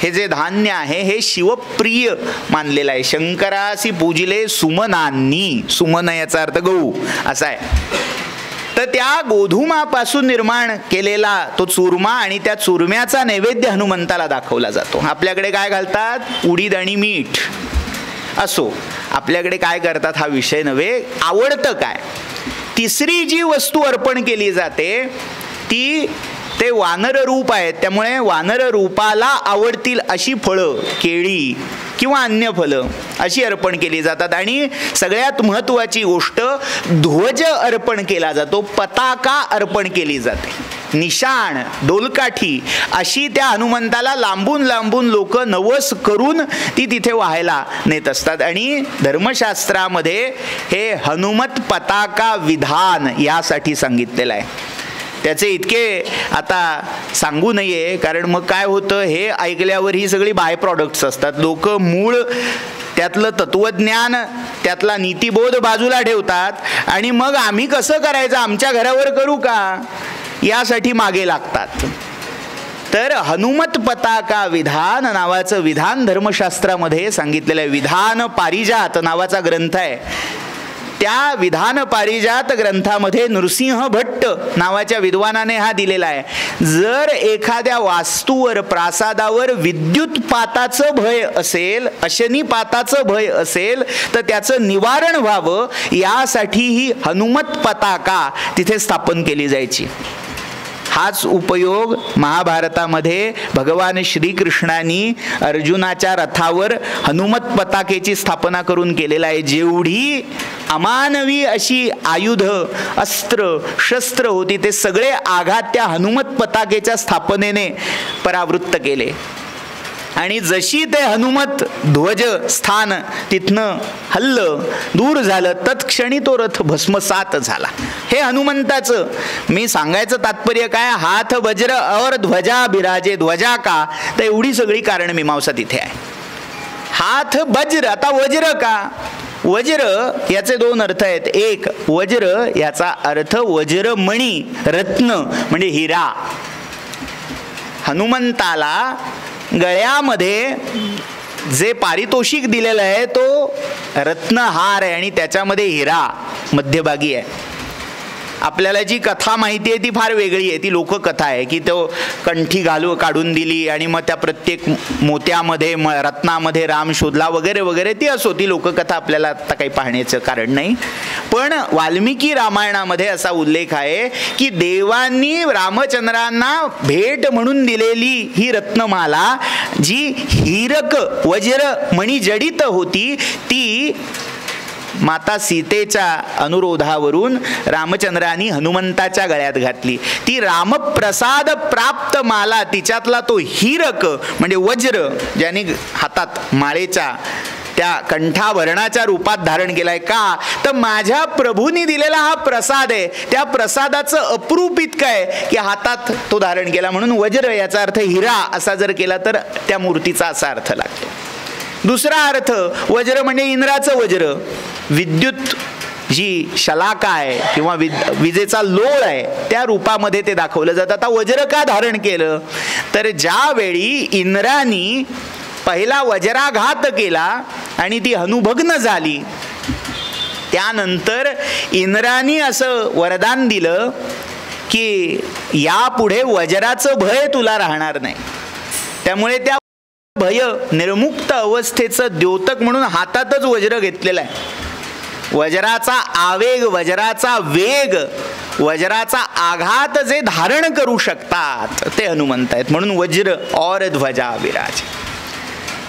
हे जे धान्य आहे हे शिवप्रिय मानलेलं आहे. शंकरासी पूजिले सुमनांनी, सुमन याचा अर्थ गहू असा आहे. तर त्या गोधूमापासून निर्माण केलेला तो चूरमा आणि त्या चुरम्याचा नैवेद्य हनुमंताला दाखवला जातो. आपल्याकडे काय घालतात, उडीद आणि मीठ. असो, आपल्याकडे काय करतात हा विषय नव्हे, आवडतं काय. तिसरी जी वस्तू अर्पण केली जाते ती ते वानर रूप आहेत. त्यामुळे वानर रूपाला आवडतील अशी फळं, केळी किंवा अन्य फलं अशी अर्पण केली जातात. आणि सगळ्यात महत्वाची गोष्ट ध्वज अर्पण केला जातो, पताका अर्पण केली जाते. निशाण, डोलकाठी अशी त्या हनुमंताला लांबून लांबून लोक नवस करून ती तिथे व्हायला नेत असतात. आणि धर्मशास्त्रामध्ये हे हनुमत पताका विधान यासाठी सांगितलेलं आहे. त्याचे इतके आता सांगू नये, कारण मग काय होतं, हे ऐकल्यावर ही सगळी बाय प्रॉडक्ट्स असतात. लोक मूळ त्यातलं तत्वज्ञान, त्यातला नीतिबोध बाजूला ठेवतात आणि मग आम्ही कसं करायचं, आमच्या घरावर करू का यासाठी मागे लागतात. तर हनुमत पताका विधान नावाचं विधान धर्मशास्त्रामध्ये सांगितलेलं आहे. विधान पारिजात नावाचा ग्रंथ आहे. त्या विधान पारिजात ग्रंथामध्ये नृसिंह भट्ट नावाच्या विद्वानाने हा दिलेला आहे. जर एखाद्या वास्तूवर प्रासादावर विद्युतपाताचं भय असेल, अशनीपाताचं भय असेल तर त्याचं निवारण व्हावं यासाठी ही हनुमत पताका तिथे स्थापन केली जायची. हाच उपयोग महाभारतामध्ये भगवान श्रीकृष्णांनी अर्जुनाच्या रथावर हनुमत पताकेची स्थापना करून केलेला आहे. जेवढी अमानवी अशी आयुध, अस्त्र, शस्त्र होती ते सगळे आघात त्या हनुमत पताकेच्या स्थापनेने परावृत्त केले. आणि जशी ते हनुमत ध्वज स्थान तिथनं हल्लं, दूर झालं, तत्क्षणी तो रथ भस्मसात झाला. हे हनुमंताचं मी सांगायचं तात्पर्य काय, हाथ वज्र और ध्वजा बिराजे. ध्वजा का, तर एवढी सगळी कारण मीमांसा तिथे आहे. हाथ वज्र, आता वज्र का, वज्र याचे दोन अर्थ आहेत. एक, वज्र याचा अर्थ वज्रमणी, रत्न म्हणजे हिरा. हनुमंताला गळ्यामध्ये जे पारितोषिक दिलेलं आहे तो रत्नहार आहे आणि त्याच्यामध्ये हिरा मध्यभागी आहे. आपल्याला जी कथा माहिती आहे ती फार वेगळी आहे. ती लोककथा आहे की तो कंठी काढून दिली आणि मग त्या प्रत्येक मोत्यामध्ये रत्नामध्ये राम शोधला वगैरे वगैरे. ती असो, ती लोककथा आपल्याला आता काही पाहण्याचं कारण नाही. पण वाल्मिकी रामायणामध्ये असा उल्लेख आहे की देवांनी रामचंद्रांना भेट म्हणून दिलेली ही रत्नमाला जी हीरक वज्र मणिजडित होती ती माता सीतेच्या अनुरोधावरून रामचंद्रांनी हनुमंताच्या गळ्यात घातली. ती रामप्रसाद प्राप्त माला, तिच्यातला तो हीरक म्हणजे वज्र ज्याने हातात माळेच्या त्या कंठाभरणाच्या रूपात धारण केलाय. का, तर माझ्या प्रभूंनी दिलेला हा प्रसाद आहे. त्या प्रसादाचं अप्रूप इतकं आहे की हातात तो धारण केला. म्हणून वज्र याचा अर्थ हिरा असा जर केला तर त्या मूर्तीचा असा अर्थ लागतो. दुसरा अर्थ, वज्र म्हणजे इंद्राचं वज्र, विद्युत जी शलाका आहे किंवा विजेचा लोळ आहे त्या रूपामध्ये ते दाखवलं जातं. आता वज्र का धारण केलं, तर ज्यावेळी इंद्रानी पहिला वज्राघात केला आणि ती हनुभग्न झाली, त्यानंतर इंद्रानी असं वरदान दिलं की यापुढे वज्राचं भय तुला राहणार नाही. त्यामुळे त्या भय निर्मुक्त अवस्थेचं द्योतक म्हणून हातातच वज्र घेतलेला आहे. वज्राचा आवेग, वज्राचा वेग, वज्राचा आघात जे धारण करू शकतात ते हनुमंत आहेत. म्हणून वज्र और ध्वजा विराज.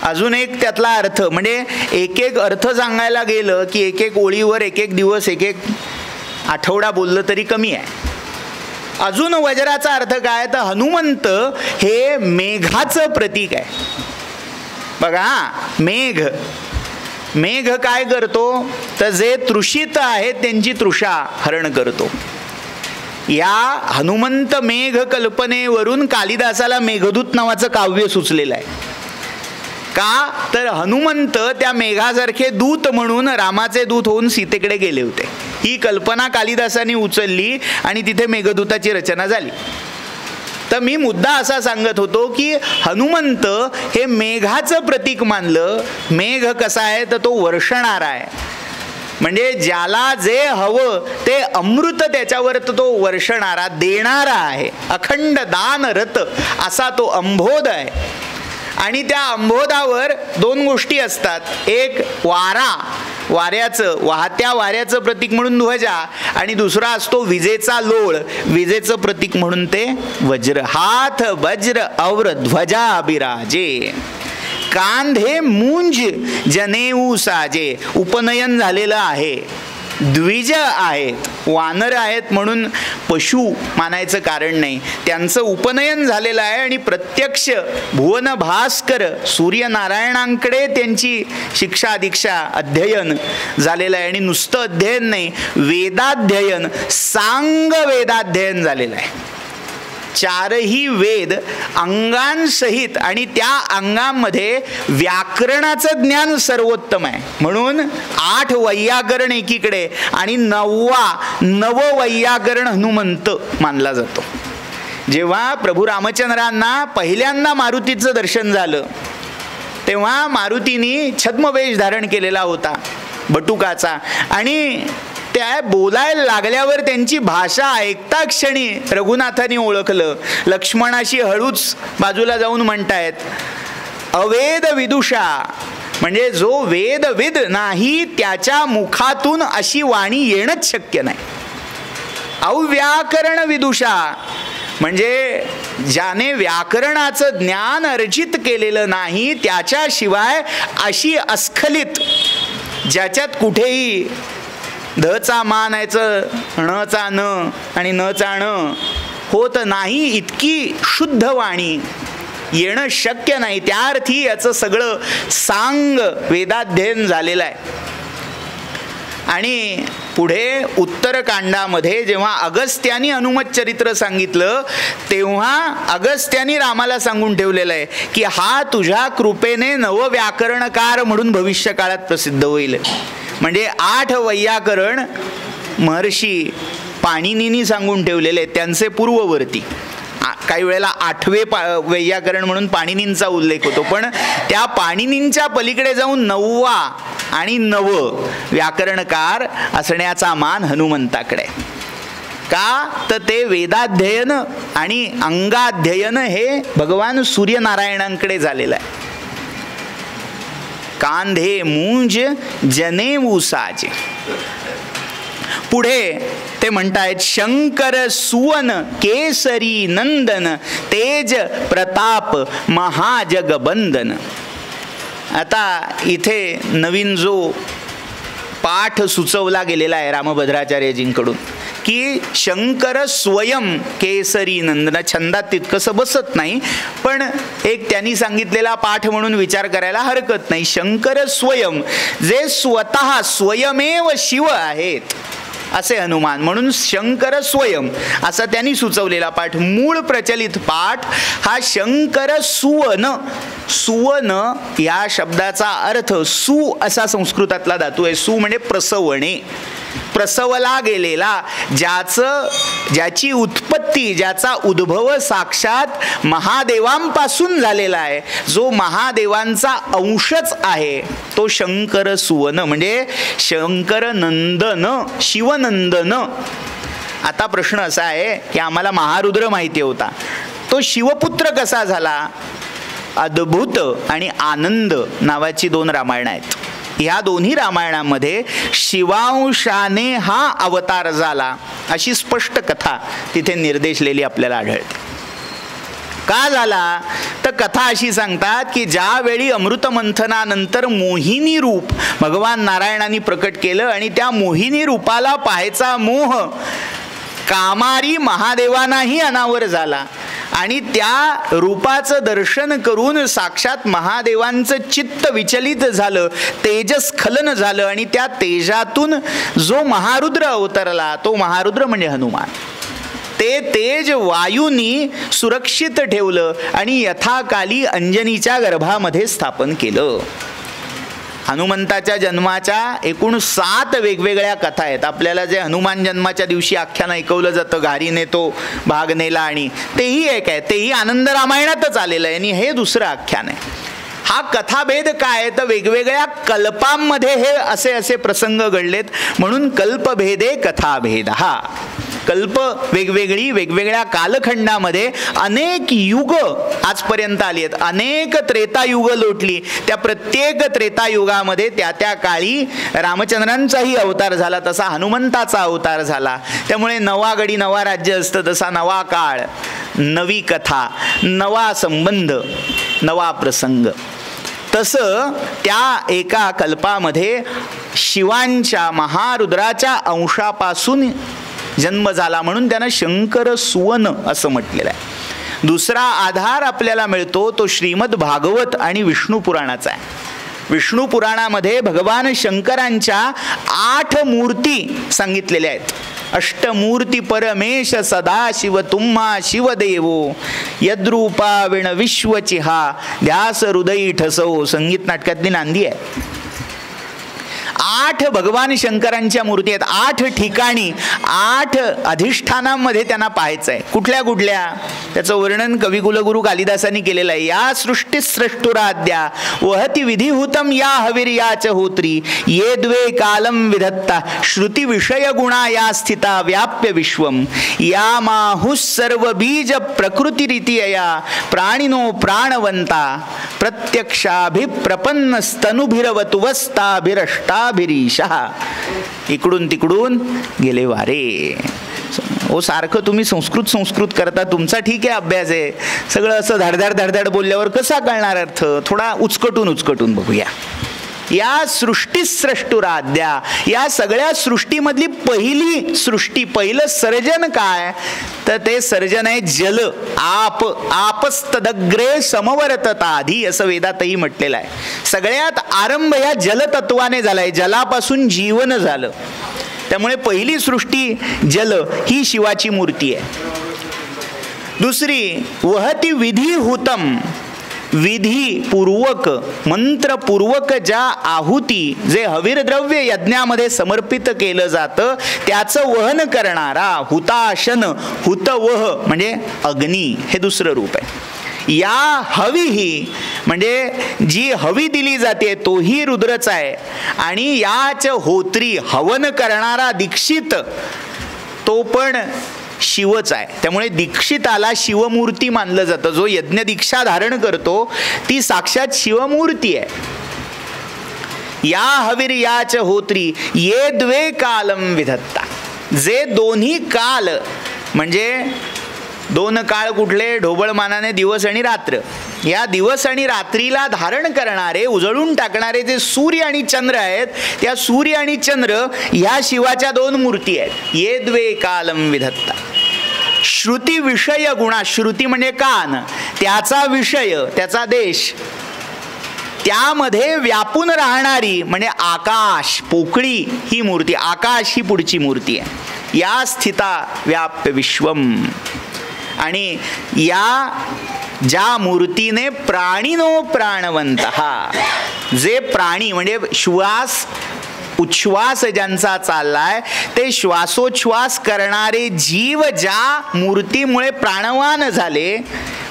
अजून एक त्यातला अर्थ म्हणजे एक एक अर्थ सांगायला गेलं की एक एक ओळीवर एक एक दिवस एक एक आठवडा बोललं तरी कमी आहे. अजून वज्राचा अर्थ काय, तर हनुमंत हे मेघाचं प्रतीक आहे. बघा, मेघ काय करतो, तर जे तृषित आहेत त्यांची तृषा हरण करतो. या हनुमंत मेघ कल्पनेवरून कालिदासाला मेघदूत नावाचं काव्य सुचलेलं आहे. का, तर हनुमंत त्या मेघासारखे दूत म्हणून रामाचे दूत होऊन सीतेकडे गेले होते. ही कल्पना कालिदासाने उचलली आणि तिथे मेघदूताची रचना झाली. तर मी मुद्दा असा सांगत होतो की हनुमंत हे मेघाचं प्रतीक मानलं. मेघ कसा आहे, तर तो वर्षणारा आहे. म्हणजे ज्याला जे हवं ते अमृत त्याच्यावर तो वर्षणारा देणारा आहे. अखंड दान रत असा तो अंबोध आहे. आणि त्या अंबोधावर दोन गोष्टी असतात. एक वारा, वाऱ्याचं, वाहत्या वाऱ्याचं प्रतीक म्हणून ध्वजा, आणि दुसरा असतो विजेचा लोळ, विजेचं प्रतीक म्हणून ते वज्र. हाथ वज्र और ध्वजा बिराजे. कांधे मुंज जनेऊ साजे. उपनयन झालेलं आहे. द्विज आहेत, वानर आहेत म्हणून पशु मानायचं कारण नाही. त्यांचं उपनयन झालेलं आहे आणि प्रत्यक्ष भुवन भास्कर सूर्यनारायणांकडे त्यांची शिक्षा दीक्षा अध्ययन झालेलं आहे. आणि नुसतं अध्ययन नाही, वेदाध्ययन, सांग वेदाध्ययन झालेलं आहे. चारही वेद अंगांसहित आणि त्या अंगांमध्ये व्याकरणाचं ज्ञान सर्वोत्तम आहे. म्हणून 8 वैयाकरण एकीकडे आणि 9वा वैयाकरण हनुमंत मानला जातो. जेव्हा प्रभू रामचंद्रांना पहिल्यांदा मारुतीचं दर्शन झालं तेव्हा मारुतीने छद्मवेश धारण केलेला होता बटुकाचा. आणि त्या बोलायला लागल्यावर त्यांची भाषा ऐकता क्षणी रघुनाथांनी ओळखलं. लक्ष्मणाशी हळूच बाजूला जाऊन म्हणतायत, अवेद विदुषा, म्हणजे जो वेदविद नाही त्याच्या मुखातून अशी वाणी येणंच शक्य नाही. अव्याकरण विदुषा, म्हणजे ज्याने व्याकरणाचं ज्ञान अर्जित केलेलं नाही त्याच्याशिवाय अशी अस्खलित, ज्याच्यात कुठेही धचा मानायचं, णचा न आणि नचा ण होत नाही, इतकी शुद्ध वाणी येणं शक्य नाही. त्या अर्थी याचं सगळं सांग वेदाध्ययन झालेलं आहे. आणि पुढे उत्तरकांडामध्ये जेव्हा अगस्त्यानी हनुमत चरित्र सांगितलं तेव्हा अगस्त्यानी रामाला सांगून ठेवलेलं आहे की हा तुझ्या कृपेने नवव्याकरणकार म्हणून भविष्य काळात प्रसिद्ध होईल. म्हणजे 8 वैयाकरण महर्षी पाणिनींनी सांगून ठेवलेले त्यांचे पूर्ववर्ती. काही वेळेला 8वे वैयाकरण म्हणून पाणिनींचा उल्लेख होतो, पण त्या पाणिनींच्या पलीकडे जाऊन 9वा आणि 9 व्याकरणकार असण्याचा मान हनुमंताकडे. का तर ते वेदाध्ययन आणि अंगाध्ययन हे भगवान सूर्यनारायणांकडे झालेलं आहे. कांधे मुंज जनेऊ साजे. पुढे ते म्हणतायत, शंकर सुवन केसरी नंदन तेज प्रताप महाजगबंदन. आता इथे नवीन जो पाठ सुचवला गेलेला आहे रामभद्राचार्यजींकडून की शंकर स्वयं केसरी नंदन, छंदात तितकंसं बसत नाही, पण एक त्यांनी सांगितलेला पाठ म्हणून विचार करायला हरकत नाही. शंकर स्वयं, जे स्वतः स्वयमेव शिव आहेत असे हनुमान, म्हणून शंकर स्वयं असा त्यांनी सुचवलेला पाठ. मूळ प्रचलित पाठ हा शंकर सुवन. सुवन या शब्दाचा अर्थ सु असा संस्कृतातला धातू आहे. सु म्हणजे प्रसवणे, प्रसवला गेलेला, ज्याची उत्पत्ती, ज्याचा उद्भव साक्षात महादेवांपासून झालेला आहे, जो महादेवांचा अंशच आहे, तो शंकर सुवन म्हणजे शंकर नंदन, शिवनंदन. आता प्रश्न असा आहे की आम्हाला महारुद्र माहिती होता, तो शिवपुत्र कसा झाला? अद्भुत आणि आनंद नावाची 2 रामायणं आहेत. ह्या दोन्ही रामायणामध्ये शिवांशाने हा अवतार झाला अशी स्पष्ट कथा तिथे निर्देशलेली आपल्याला आढळते. का झाला तर कथा अशी सांगतात की ज्यावेळी अमृतमंथनानंतर मोहिनी रूप भगवान नारायणांनी प्रकट केलं आणि त्या मोहिनी रूपाला पाहायचा मोह कामारी महादेवांनाही अनावर झाला आणि त्या रूपाचं दर्शन करून साक्षात महादेवांचं चित्त विचलित झालं, तेजस्खलन झालं आणि त्या तेजातून जो महारुद्र अवतरला तो महारुद्र म्हणजे हनुमान. ते तेज वायूंनी सुरक्षित ठेवलं आणि यथाकाली अंजनीच्या गर्भामध्ये स्थापन केलं. हनुमंताच्या जन्माच्या एकूण 7 वेगवेगळ्या कथा आहेत. आपल्याला जे हनुमान जन्माच्या दिवशी आख्यान ऐकवलं जातं, घारीने तो भाग नेला, आणि तेही एक आहे, तेही आनंद रामायणातच आलेलं आहे आणि हे दुसरं आख्यान आहे. हा कथाभेद काय तर वेगवेगळ्या कल्पांमध्ये हे असे प्रसंग घडलेत, म्हणून कल्पभेदे कथाभेद. हा कल्प वेगवेगळी, वेगवेगळ्या कालखंडामध्ये अनेक युग आजपर्यंत आली आहेत. अनेक त्रेतायुग लोटली, त्या प्रत्येक त्रेतायुगामध्ये त्या काळी रामचंद्रांचाही अवतार झाला, तसा हनुमंताचा अवतार झाला. त्यामुळे नवा गडी नवा राज्य असतं, तसा नवा काळ, नवी कथा, नवा संबंध, नवा प्रसंग. तसं त्या एका कल्पामध्ये शिवांच्या, महारुद्राच्या अंशापासून जन्म झाला म्हणून त्यांना शंकर सुवन असं म्हटलेलं आहे. दुसरा आधार आपल्याला मिळतो तो श्रीमद भागवत आणि विष्णू पुराणाचा आहे. विष्णू पुराणामध्ये भगवान शंकरांच्या 8 मूर्ती सांगितलेल्या आहेत. अष्टमूर्ती परमेश सदाशिव तुम्हा शिवदेवो यद्रूपा विण विश्वचिहा ध्यास हृदयी ठसो. संगीत नाटकातली नांदी आहे. 8 भगवान शंकरांच्या मूर्ती आहेत. 8 ठिकाणी 8 अधिष्ठानांमध्ये त्यांना पाहायचं आहे. कुठल्या कुठल्या त्याचं वर्णन कविकुलगुरू कालिदासांनी केलेलं आहे. या सृष्टी स्रष्टुराद्या वहती विधिहुतम या हविर्याच होत्री ये द्वे कालम विधत्ता श्रुती विषय गुणा या स्थिता व्याप्य विश्वम या माहुः सर्व बीज प्रकृतिरीतिया प्राणिनो प्राणवंता प्रत्यक्षाभिप्रपन्न स्तनुभिरवतुवस्ताभिरष्टाभिरीशः. इकडून तिकडून गेले वारे. ओ सारखं तुम्ही संस्कृत करता. तुमचा ठीक आहे अभ्यास आहे. सगळं असं धडधड बोलल्यावर कसा कळणार अर्थ. थोडा उचकटून बघूया. या सृष्टी स्रष्टुराद्या या सगळ्या सृष्टीमधली पहिली सृष्टी, पहिलं सर्जन काय तर ते सर्जन आहे जल. आपस्तदग्रे समवर्तताधी असं वेदातही म्हटलेलं आहे. सगळ्यात आरंभ या जलतत्वाने झालाय. जलापासून जीवन झालं. त्यामुळे पहिली सृष्टी जल ही शिवाची मूर्ती आहे. दुसरी वहती विधिहुतम विधीपूर्वक मंत्रपूर्वक ज्या आहुती जे हवीरद्रव्य यज्ञामध्ये समर्पित केलं जातं त्याचं वहन करणारा हुताशन हुतवह म्हणजे अग्नी हे दुसरं रूप आहे. या हवी ही म्हणजे जी हवी दिली जाते तोही रुद्रच आहे. आणि याच होत्री हवन करणारा दीक्षित तो पण शिवच आहे. त्यामुळे दीक्षिताला शिवमूर्ती मानलं जातं. जो यज्ञ दीक्षा धारण करतो ती साक्षात शिवमूर्ती आहे. या हविर्याच होत्री ये द्वे कालम विधत्ता जे दोन्ही काल म्हणजे 2 काळ कुठले ढोबळमानाने दिवस आणि रात्र. या दिवस आणि रात्रीला धारण करणारे उजळून टाकणारे जे सूर्य आणि चंद्र आहेत त्या सूर्य आणि चंद्र ह्या शिवाच्या 2 मूर्ती आहेत. ये द्वे कालम विधत्ता. श्रुती विषय गुणा. श्रुती म्हणजे कान, त्याचा विषय त्याचा देश, त्यामध्ये व्यापून राहणारी म्हणजे आकाश पोकळी ही मूर्ती. आकाश ही पुढची मूर्ती आहे. या स्थिता व्याप्य विश्वम. आणि या ज्या मूर्तीने प्राणिनो प्राणवंतः जे प्राणी म्हणजे श्वास उच्छ्वास ज्यांचा चाललाय ते श्वासोच्छ्वास करणारे जीव ज्या मूर्तीमुळे प्राणवान झाले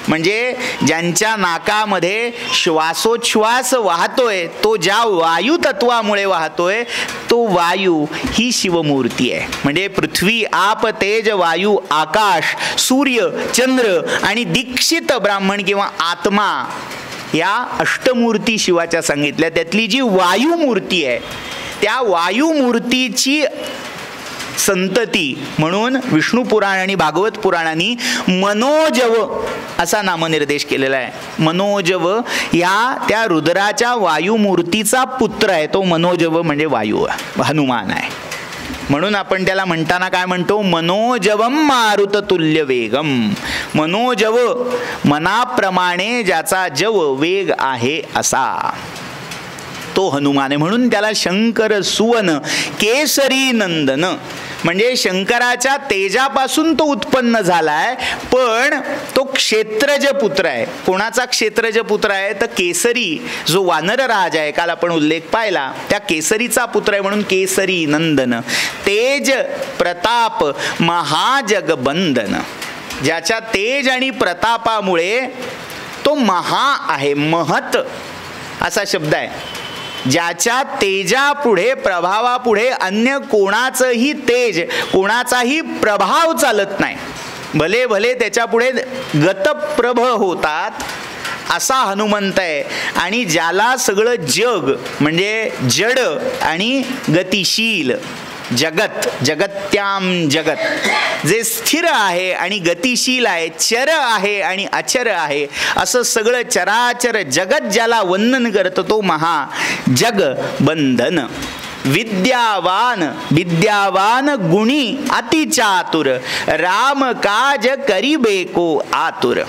म्हणजे ज्यांच्या नाकामध्ये श्वासोच्छ्वास वाहतोय तो ज्या वायू तत्वामुळे वाहतोय तो वायू ही शिवमूर्ती आहे. म्हणजे पृथ्वी आप तेज वायू आकाश सूर्य चंद्र आणि दीक्षित ब्राह्मण किंवा आत्मा या अष्टमूर्ती शिवाच्या सांगितल्या. त्यातली जी वायू मूर्ती आहे त्या वायू मूर्तीची संतती म्हणून विष्णू पुराण आणि भागवत पुराणांनी मनोजव असा नामनिर्देश केलेला आहे. मनोजव या त्या रुद्राच्या वायू मूर्तीचा पुत्र आहे. तो मनोजव म्हणजे वायू हनुमान आहे. म्हणून आपण त्याला म्हणताना काय म्हणतो मनोजवम मारुत तुल्य वेगम. मनोजव मनाप्रमाणे ज्याचा जव वेग आहे असा तो हनुमान आहे. म्हणून त्याला शंकर सुवन केसरी नंदन म्हणजे शंकराच्या तेजापासून तो उत्पन्न झालाय पण तो क्षेत्रज पुत्र आहे. कोणाचा क्षेत्रज पुत्र आहे तर केसरी जो वानर राज आहे काल आपण उल्लेख पाहिला त्या केसरीचा पुत्र आहे म्हणून केसरी नंदन. तेज प्रताप महाजगबंदन ज्याच्या तेज आणि प्रतापामुळे तो महा आहे. महत असा शब्द आहे. ज्याच्या तेजापुढे प्रभावापुढे अन्य कोणाचंही तेज कोणाचाही प्रभाव चालत नाही. भले भले त्याच्या पुढे गतप्रभ होतात असा हनुमंत आहे. आणि ज्याला सगळं जग म्हणजे जड आणि गतिशील जगत जगत्याम जगत जे स्थिर आहे आणि गतिशील आहे चर आहे आणि अचर आहे असं सगळं चराचर जगत ज्याला वंदन करतो तो महा जगबंधन. विद्यावान विद्यावान गुणी अतिचातुर राम काज करिबेको आतुर.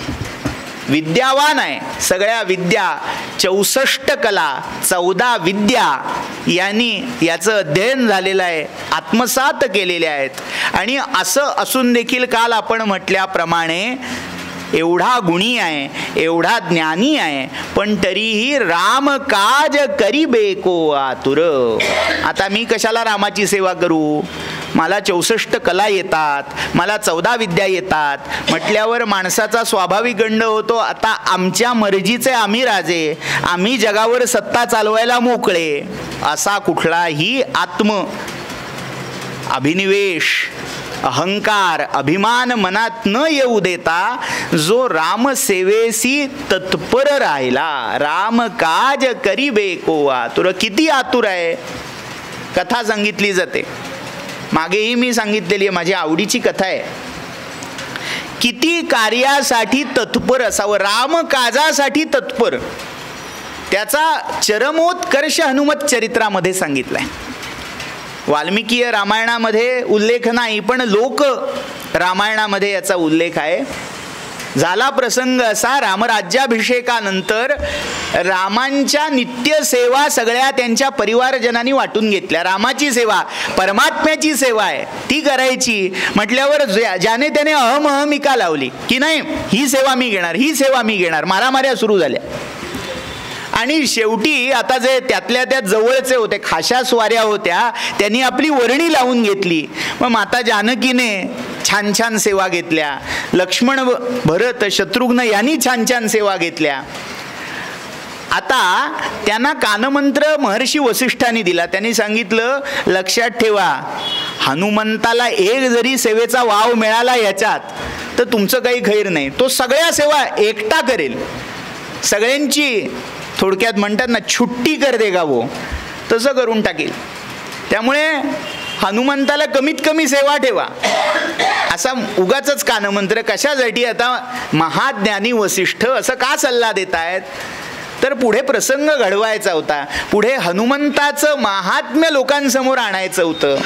विद्यावान आहे. सगळ्या विद्या 64 कला 14 विद्या यांनी याचं अध्ययन झालेलं आहे आत्मसात केलेले आहेत. आणि असं असून देखील काल आपण म्हटल्याप्रमाणे एवढा गुणी आहे, एवढा ज्ञानी आहे, पण तरीही राम काज करीबे को आतुर. आता मी कशाला रामाची सेवा करू? मला 64 कला येतात, मला 14 विद्या येतात म्हटल्यावर माणसाचा स्वाभाविक गंड होतो, आता आमच्या मर्जीचे आम्ही राजे, आम्ही जगावर सत्ता चालवायला मोकळे. असा कुठलाही आत्म अभिनिवेश, अहंकार, अभिमान मनात न येऊ देता जो रामसेवेसी तत्पर राहिला, राम काज करीबे को आतुर. किती आतुर आहे. कथा सांगितली जाते, मागेही मी सांगितलेली आहे, माझी आवडीची कथा आहे. किती कार्यासाठी तत्पर असावं, रामकाजासाठी तत्पर. त्याचा चरमोत्कर्ष हनुमत चरित्रामध्ये सांगितलाय. वाल्मिकीय रामायणामध्ये उल्लेख नाही, पण लोक रामायणामध्ये याचा उल्लेख आहे. झाला प्रसंग असा, रामराज्याभिषेकानंतर रामांच्या नित्यसेवा सगळ्या त्यांच्या परिवारजनांनी वाटून घेतल्या. रामाची सेवा परमात्म्याची सेवा आहे, ती करायची म्हटल्यावर ज्याने त्याने अहमहमिका लावली की नाही ही सेवा मी घेणार, ही सेवा मी घेणार, मारामाऱ्या सुरू झाल्या. आणि शेवटी आता जे त्यातल्या त्यात जवळचे होते, खाशा स्वाऱ्या होत्या, त्यांनी आपली वर्णी लावून घेतली. मग माता जानकीने छान छान सेवा घेतल्या, लक्ष्मण भरत शत्रुघ्न यांनी छान छान सेवा घेतल्या. आता त्यांना कानमंत्र महर्षी वसिष्ठांनी दिला. त्यांनी सांगितलं, लक्षात ठेवा, हनुमंताला एक जरी सेवेचा वाव मिळाला याच्यात तर तुमचं काही खैर नाही. तो सगळ्या सेवा एकटा करेल, सगळ्यांची थोडक्यात म्हणतात ना छुट्टी कर देगा वो, तसं करून टाकेल. त्यामुळे हनुमंताला कमीत कमी सेवा ठेवा. असा उगाचच कानमंत्र कशासाठी? आता महाज्ञानी वसिष्ठ असं का सल्ला देत आहेत? तर पुढे प्रसंग घडवायचा होता, पुढे हनुमंताचं महात्म्य लोकांसमोर आणायचं होतं.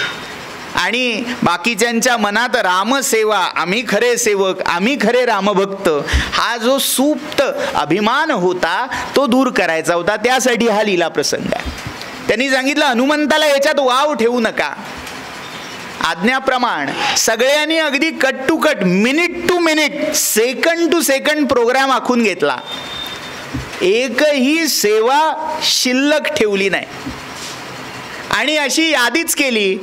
आणि बाकीच्यांच्या मनात रामसेवा, आम्ही खरे सेवक, आम्ही खरे रामभक्त, हा जो सुप्त अभिमान होता तो दूर करायचा होता. त्यासाठी हा लीला प्रसंग आहे. त्यांनी सांगितलं, हनुमंताला याच्यात वाव ठेवू नका. आज्ञाप्रमाण सगळ्यांनी अगदी cut to cut, minute to minute, second to second programme आखून घेतला. एकही सेवा शिल्लक ठेवली नाही आणि अशी यादीच केली.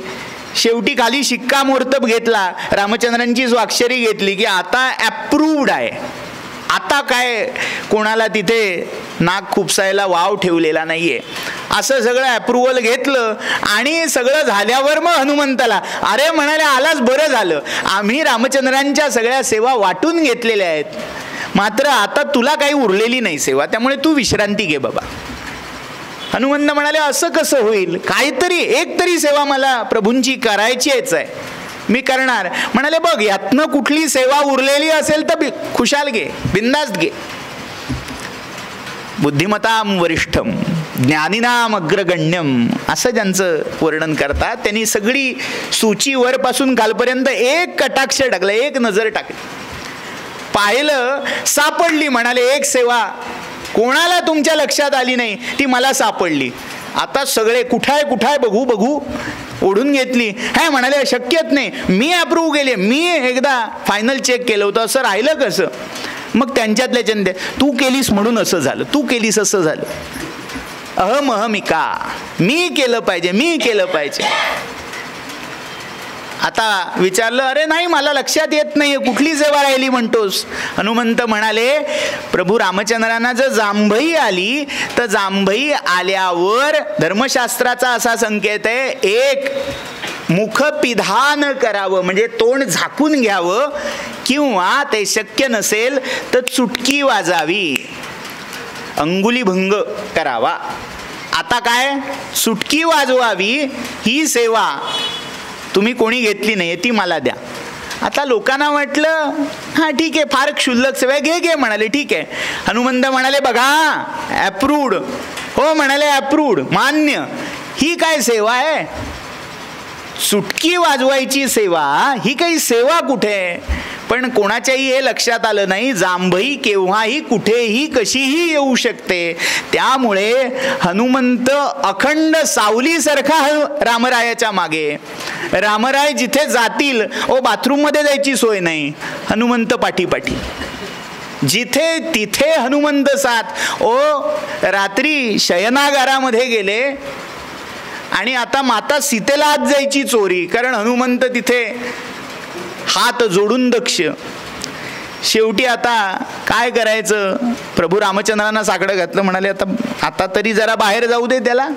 शेवटी खाली शिक्कामोर्तब घेतला, रामचंद्रांची स्वाक्षरी घेतली की आता अप्रूव्ड आहे. आता काय कोणाला तिथे नाक खुपसायला वाव ठेवलेला नाहीये. असं सगळं अप्रुव्हल घेतलं आणि सगळं झाल्यावर मग हनुमंताला अरे म्हणाले, आलाच बरं झालं, आम्ही रामचंद्रांच्या सगळ्या सेवा वाटून घेतलेल्या आहेत, मात्र आता तुला काही उरलेली नाही सेवा, त्यामुळे तू विश्रांती घे बाबा. हनुमंत म्हणाले, असं कसं होईल? काहीतरी एक तरी सेवा मला प्रभूंची करायचीच आहे, मी करणार. म्हणाले, बघ यातनं कुठली सेवा उरलेली असेल तर खुशाल घे, बिंदास्त घे. बुद्धिमताम वरिष्ठम ज्ञानीनाम अग्रगण्यम असं ज्यांचं वर्णन करतात, त्यांनी सगळी सूची वरपासून खालपर्यंत एक कटाक्ष टाकला, एक नजर टाकली, पाहिलं, सापडली. म्हणाले, एक सेवा कोणाला तुमच्या लक्षात आली नाही ती मला सापडली. आता सगळे कुठाय बघू बघू ओढून घेतली. हे म्हणाले, शक्यच नाही, मी अप्रूव्ह केले, मी एकदा फायनल चेक केलं होतं, असं राहिलं कसं? मग त्यांच्यातल्या जनते, तू केलीस म्हणून असं झालं, तू केलीस असं झालं. अहमहमिका, मी केलं पाहिजे, मी केलं पाहिजे. आता विचारलं, अरे नाही मला लक्षात येत नाही, कुठली सेवा राहिली म्हणतोस? हनुमंत म्हणाले, प्रभू रामचंद्रांना जर जांभई आली तर जांभई आल्यावर धर्मशास्त्राचा असा संकेत आहे, एक मुखपिधान करावं म्हणजे तोंड झाकून घ्यावं, किंवा ते शक्य नसेल तर चुटकी वाजावी, अंगुलीभंग करावा. आता काय, चुटकी वाजवावी ही सेवा तुम्ही कोणी घेतली नाही, ती मला द्या. आता लोकांना वाटलं, हा ठीक आहे, फार क्षुल्लक सेवा, घे म्हणाले, ठीक आहे. हनुमंत म्हणाले, बघा अप्रूव्ड, हो म्हणाले अप्रूव्ड, मान्य. ही काय सेवा आहे? चुटकी वाजवायची सेवा, ही काही सेवा कुठे? पण कोणाच्याही हे लक्षात आलं नाही, जांभई केव्हाही कुठेही कशीही येऊ शकते. त्यामुळे हनुमंत अखंड सावलीसारखा रामरायाच्या मागे. रामराय जिथे जातील, ओ बाथरूम मध्ये जायची सोय नाही, हनुमंत पाठी. जिथे तिथे हनुमंत साथ. ओ रात्री शयनागारामध्ये गेले आणि आता माता सीतेला आत जायची चोरी, कारण हनुमंत तिथे हात जोडून दक्ष. शेवटी आता काय करायचं, प्रभू रामचंद्रांना साकडं घातलं, म्हणाले आता तरी जरा बाहेर जाऊ दे त्याला.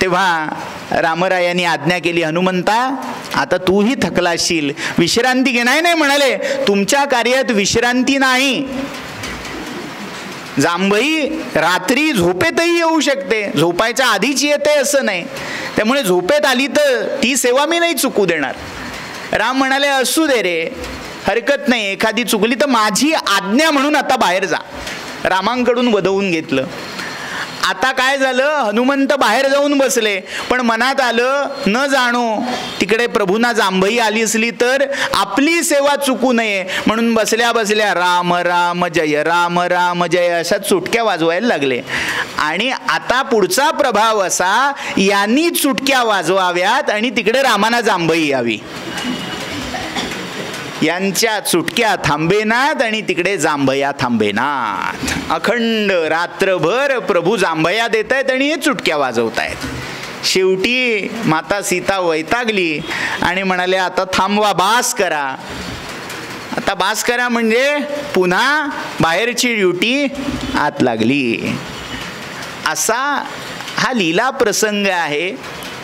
तेव्हा रामरायांनी आज्ञा केली, हनुमंता आता तूही थकलाशील, विश्रांती घे. नाही म्हणाले, तुमच्या कार्यात विश्रांती नाही. जांभई रात्री झोपेतही येऊ शकते, झोपायच्या आधीच येते असं नाही, त्यामुळे झोपेत आली तर ती सेवा मी नाही चुकू देणार. राम म्हणाले, असू दे रे, हरकत नाही, एखादी चुकली तर माझी आज्ञा म्हणून आता बाहेर जा. रामांकडून वदवून घेतलं. आता काय झालं, हनुमंत बाहेर जाऊन बसले, पण मनात आलं न जाणो तिकडे प्रभूंना जांभई आली असली तर आपली सेवा चुकू नये, म्हणून बसल्या बसल्या राम राम जय राम राम जय अशा चुटक्या वाजवायला लागले. आणि आता पुढचा प्रभाव असा, यांनी चुटक्या वाजवाव्यात आणि तिकडे रामाना जांभई यावी. यांच्या चुटक्या थांबेनात आणि तिकडे जांभया थांबेनात. अखंड रात्रभर प्रभू जांभया देत आहेत आणि हे चुटक्या वाजवत आहेत. शेवटी माता सीता वैतागली आणि म्हणाले, आता थांबवा, बास करा. आता बास करा म्हणजे पुन्हा बाहेरची ड्युटी आत लागली. असा हा लीला प्रसंग आहे.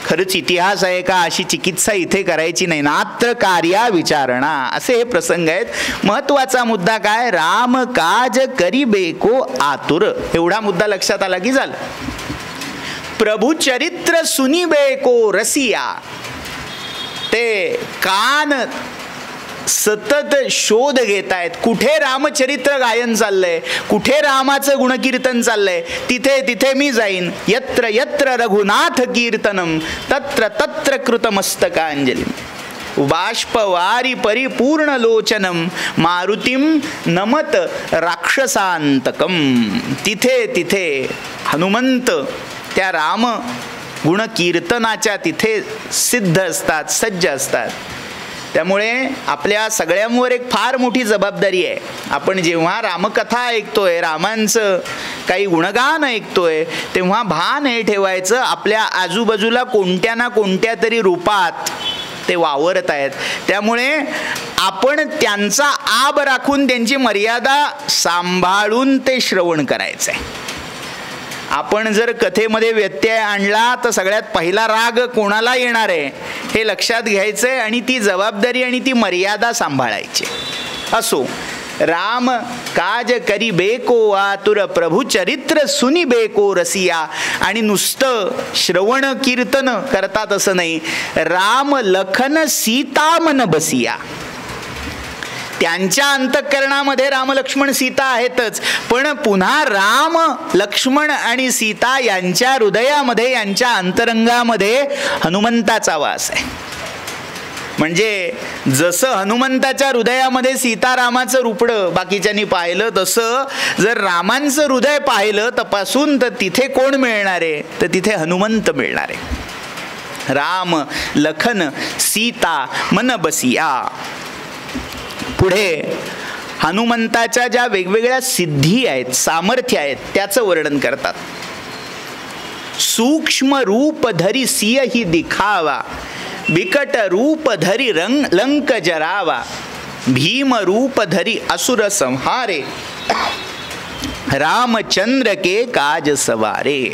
खरंच इतिहास आहे का, अशी चिकित्सा इथे करायची नाही. नात्र कार्या विचारणा असे हे प्रसंग आहेत. महत्वाचा मुद्दा काय, राम काज करीबेको आतुर, एवढा मुद्दा लक्षात आला की झालं. प्रभू चरित्र सुनिबेको रसिया, ते कान सतत शोध घेत आहेत, कुठे रामचरित्र गायन चाललंय, कुठे रामाचं गुणकीर्तन चाललंय, तिथे तिथे मी जाईन. यत्र यत्र रघुनाथ कीर्तनम तत्र तत्र कृतमस्तकांजली. बाष्पवारी परिपूर्ण लोचनम मारुतीम नमत राक्षसांतकम. तिथे तिथे हनुमंत त्या राम गुणकीर्तनाच्या तिथे सिद्ध असतात, सज्ज असतात. त्यामुळे आपल्या सगळ्यांवर एक फार मोठी जबाबदारी आहे. आपण जेव्हा रामकथा ऐकतोय, रामांचं काही गुणगान ऐकतोय, तेव्हा भान हे ठेवायचं, आपल्या आजूबाजूला कोणत्या ना कोणत्या तरी रूपात ते वावरत आहेत. त्यामुळे आपण त्यांचा आब राखून त्यांची मर्यादा सांभाळून ते श्रवण करायचं आहे. आपण जर कथेमध्ये व्यत्यय आणला तर सगळ्यात पहिला राग कोणाला येणार आहे हे लक्षात घ्यायचंय आणि ती जबाबदारी आणि ती मर्यादा सांभाळायची. असो, राम काज करी बेको आतुर, प्रभू चरित्र सुनी बेको रसिया. आणि नुसतं श्रवण कीर्तन करतात असं नाही, राम लखन सीता मन बसिया. त्यांच्या अंतःकरणामध्ये राम लक्ष्मण सीता आहेतच, पण पुन्हा राम लक्ष्मण आणि सीता यांच्या हृदयामध्ये, यांच्या अंतरंगामध्ये हनुमंताचा वास आहे. म्हणजे जसं हनुमंताच्या हृदयामध्ये सीतारामाचं रुपडं बाकीच्यांनी पाहिलं, तसं जर रामांचं हृदय पाहिलं तपासून तर तिथे कोण मिळणार आहे, तर तिथे हनुमंत मिळणार आहे. राम लखन सीता मन बसिया. पुढे हनुमंताच्या ज्या वेगवेगळ्या सिद्धी आहेत, सामर्थ्य आहेत, त्याचं वर्णन करतात. सूक्ष्म रूप धरी सिंह ही दिखावा, बिकट रूप धरी लंक जरावा, भीम रूप धरी असुर संहारे, रामचंद्र के काज सवारे.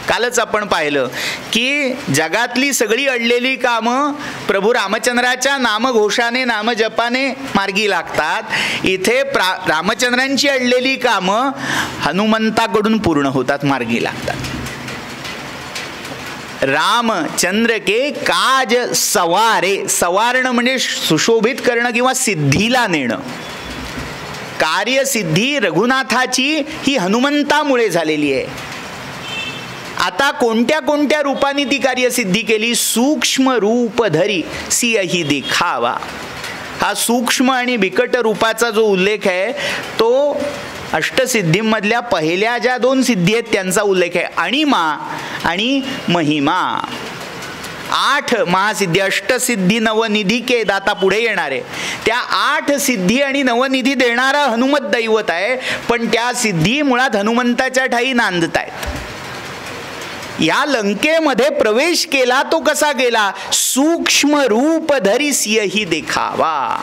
कालच आपण पाहिलं की जगातली सगळी अडलेली कामं प्रभू रामचंद्राच्या नामघोषाने, नामजपाने मार्गी लागतात. इथे रामचंद्रांची अडलेली कामं हनुमंताकडून पूर्ण होतात, मार्गी लागतात. रामचंद्र के काज सवारे. सवारणं म्हणजे सुशोभित करणं किंवा सिद्धीला नेणं. कार्यसिद्धी रघुनाथाची ही हनुमंतामुळे झालेली आहे. आता कोणत्या कोणत्या रूपाने ती कार्यसिद्धी केली. सूक्ष्म रूप धरी सिंह ही दिखावा. हा सूक्ष्म आणि बिकट रूपाचा जो उल्लेख आहे तो अष्टसिद्धींमधल्या पहिल्या ज्या 2 सिद्धी आहेत त्यांचा उल्लेख आहे. अणिमा आणि महिमा. 8 महासिद्धी, अष्टसिद्धी नवनिधी के दाता पुढे येणार आहे. त्या 8 सिद्धी आणि नवनिधी देणारा हनुमत दैवत आहे, पण त्या सिद्धी मुळात हनुमंताच्या ठाई नांदतायत. या लंकेमध्ये प्रवेश केला तो कसा गेला? सूक्ष्म रूप धरी सिंही देखावा.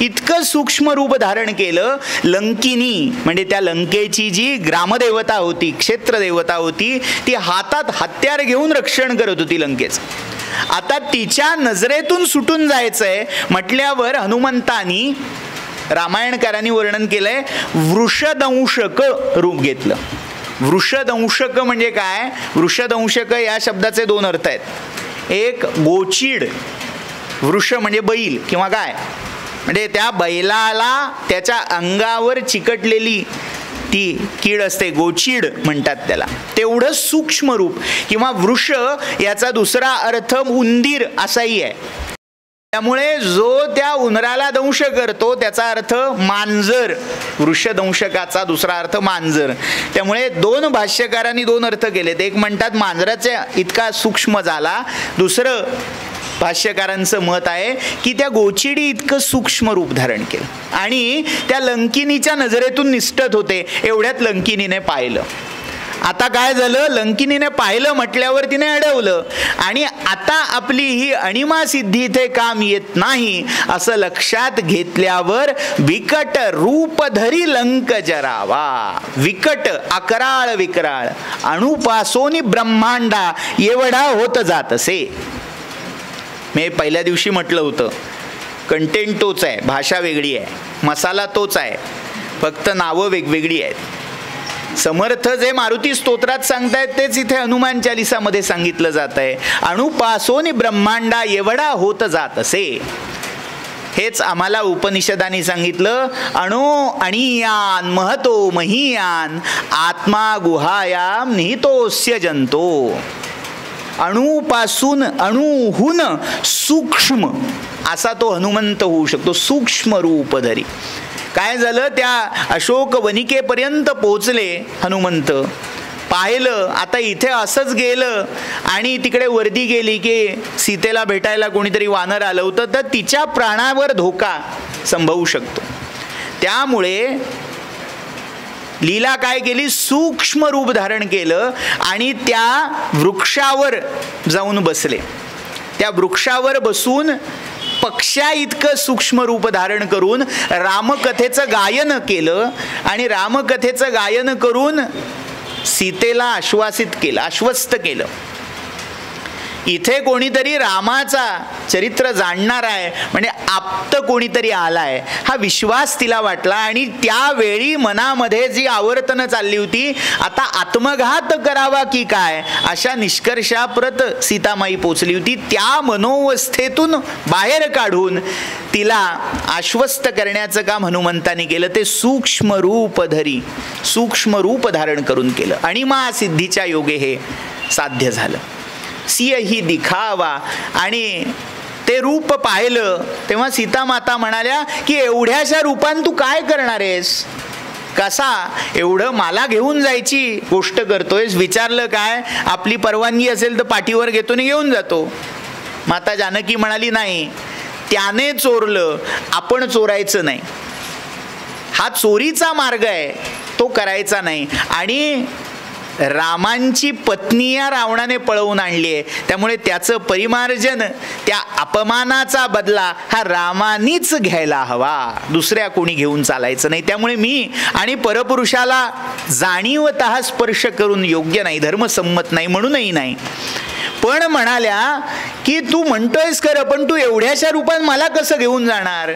इतकं सूक्ष्म रूप धारण केलं. लंकिनी म्हणजे त्या लंकेची जी ग्रामदेवता होती, क्षेत्रदेवता होती, ती हातात हत्यार घेऊन रक्षण करत होती लंकेचं. आता तिच्या नजरेतून सुटून जायचंय म्हटल्यावर हनुमंतानी, रामायणकारांनी वर्णन केलंय, वृषदंशक रूप घेतलं. वृषदंशक म्हणजे काय? वृषदंशक या शब्दाचे 2 अर्थ आहेत. एक गोचीड, वृष म्हणजे बैल किंवा गाय, म्हणजे त्या बैलाला त्याच्या अंगावर चिकटलेली ती कीड असते, गोचीड म्हणतात त्याला. तेवढं सूक्ष्म रूप. किंवा वृष याचा दुसरा अर्थ उंदीर असाही आहे. त्यामुळे जो त्या उंदराला दंश करतो त्याचा अर्थ मांजर. वृषदंशकाचा दुसरा अर्थ मांजर. त्यामुळे 2 भाष्यकारांनी 2 अर्थ केलेत. एक म्हणतात मांजराचा इतका सूक्ष्म झाला. दुसरं भाष्यकारांचं मत आहे की त्या गोचिडी इतकं सूक्ष्म रूप धारण केलं आणि त्या लंकिनीच्या नजरेतून निष्ठत होते. एवढ्यात लंकिनीने पाहिलं. आता काय झालं? लंकिनीने पाहिलं म्हटल्यावर तिने अडवलं आणि आता आपली ही अणिमा सिद्धी इथे काम येत नाही असं लक्षात घेतल्यावर विकट रूप धरी लंक जरावा. विकट, अकराळ विकराळ, अणुपासोनी ब्रह्मांडा एवढा होत जात असे. मी पहिल्या दिवशी म्हटलं होतं, कंटेंट तोच आहे, भाषा वेगळी आहे, मसाला तोच आहे, फक्त नावं वेगवेगळी आहेत. समर्थ जे मारुती स्तोत्रात सांगतायत तेच इथे हनुमान चालिसामध्ये सांगितलं जात आहे. अणुपासोनी ब्रह्मांडा एवढा होत जात असे. हेच आम्हाला उपनिषदांनी सांगितलं. अणो अणीयान महतो महीयान आत्मा गुहायाम निहितोस्य जंतो. अणूपासून अणूहून सूक्ष्म असा तो हनुमंत होऊ शकतो. सूक्ष्म रूप धरी. काय झालं? त्या अशोक वनिकेपर्यंत पोहोचले हनुमंत. पाहिलं आता इथे असंच गेलं आणि तिकडे वर्दी गेली की सीतेला भेटायला कोणीतरी वानर आलं होतं, तर तिच्या प्राणावर धोका संभवू शकतो. त्यामुळे लीला काय केली? सूक्ष्म रूप धारण केलं आणि त्या वृक्षावर जाऊन बसले. त्या वृक्षावर बसून पक्ष्या इतकं सूक्ष्म रूप धारण करून रामकथेचं गायन केलं आणि रामकथेचं गायन करून सीतेला आश्वासित केलं, आश्वस्त केलं. इथे कोणीतरी रामाचा चरित्र जाणणार आहे म्हणजे आप्त कोणीतरी आलाय हा विश्वास तिला वाटला. आणि त्यावेळी मनामध्ये जी आवर्तनं चालली होती, आता आत्मघात करावा की काय अशा निष्कर्षाप्रत सीतामाई पोचली होती. त्या मनोवस्थेतून बाहेर काढून तिला आश्वस्त करण्याचं काम हनुमंताने केलं. ते सूक्ष्म रूप धरी, सूक्ष्म रूप धारण करून केलं आणि महासिद्धीच्या योगे हे साध्य झालं. सिंही दिखावा. आणि ते रूप पाहिलं तेव्हा सीता माता म्हणाल्या की एवढ्याशा रूपान तू काय करणार आहेस? कसा एवढं मला घेऊन जायची गोष्ट करतोयस? विचारलं काय? आपली परवानगी असेल तर पाठीवर घेतो आणि घेऊन जातो. माता जानकी म्हणाली नाही, त्याने चोरलं, आपण चोरायचं नाही. हा चोरीचा मार्ग आहे, तो करायचा नाही. आणि रामांची पत्नी या रावणाने पळवून आणली आहे, त्यामुळे त्याचं परिमार्जन, त्या अपमानाचा बदला हा रामानीच घ्यायला हवा, दुसऱ्या कोणी घेऊन चालायचं नाही. त्यामुळे मी आणि परपुरुषाला जाणीवतः स्पर्श करून योग्य नाही, धर्मसंमत नाही, म्हणूनही नाही. पण म्हणाल्या की तू म्हणतोयस खरं, पण तू एवढ्याशा रूपात मला कसं घेऊन जाणार?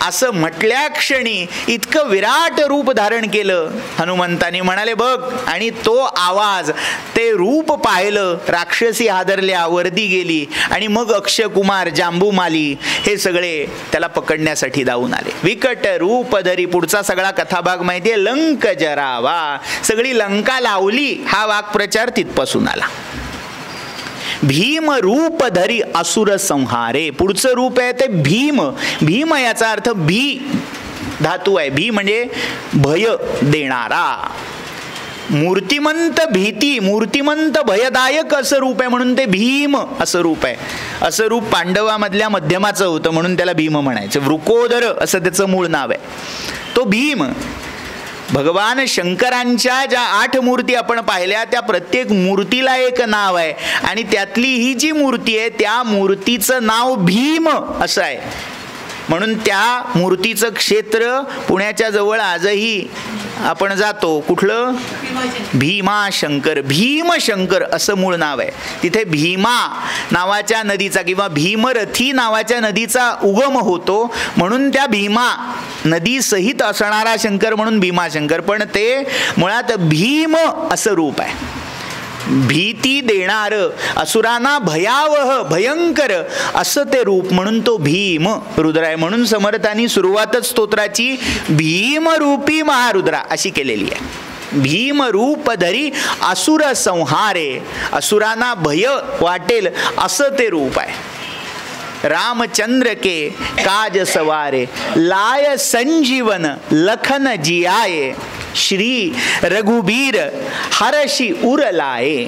असं म्हटल्या क्षणी इतकं विराट रूप धारण केलं हनुमंतानी. म्हणाले बघ. आणि तो आवाज, ते रूप पाहिलं, राक्षसी हादरल्या, वर्दी गेली आणि मग अक्षयकुमार, जांबूमाली हे सगळे त्याला पकडण्यासाठी धावून आले. विकट रूप धरी. पुढचा सगळा कथाभाग माहितीये, लंक जरावा. सगळी लंका लावली हा वाक्प्रचार तिथपासून आला. भीम रूप धरी असुर संहारे. पुढचं रूप आहे ते भीम. भीम याचा अर्थ भी धातू आहे. भी म्हणजे भय देणारा. मूर्तिमंत भीती, मूर्तिमंत भयदायक असं रूप आहे म्हणून ते भीम असं रूप आहे. असं रूप पांडवामधल्या मध्यमाचं होतं म्हणून त्याला भीम म्हणायचं. वृकोदर असं त्याचं मूळ नाव आहे. तो भीम. भगवान शंकरांच्या ज्या 8 मूर्ती आपण पाहिल्या त्या प्रत्येक मूर्तीला एक नाव आहे आणि त्यातली ही जी मूर्ती आहे त्या मूर्तीचं नाव भीम असं आहे. म्हणून त्या मूर्तीचं क्षेत्र पुण्याच्या जवळ आजही आपण जातो. कुठलं? भीमाशंकर. भीमशंकर असं मूळ नाव आहे. तिथे भीमा नावाच्या नदीचा किंवा भीमरथी नावाच्या नदीचा उगम होतो म्हणून त्या भीमा नदी सहित असणारा शंकर म्हणून भीमाशंकर. पण ते मुळात भीम असं रूप आहे. भीती देणार, असुरांना भयावह भयंकर असं ते रूप म्हणून तो भीम रुद्र आहे. म्हणून समर्थांनी सुरुवातच स्तोत्राची भीमरूपी महारुद्रा अशी केलेली आहे. भीमरूप धरी असुर संहारे, असुरांना भय वाटेल असं ते रूप आहे. रामचंद्र के काज सवारे, लाय संजीवन लखन जियाये, श्री रघुबीर हरशी उरलाये.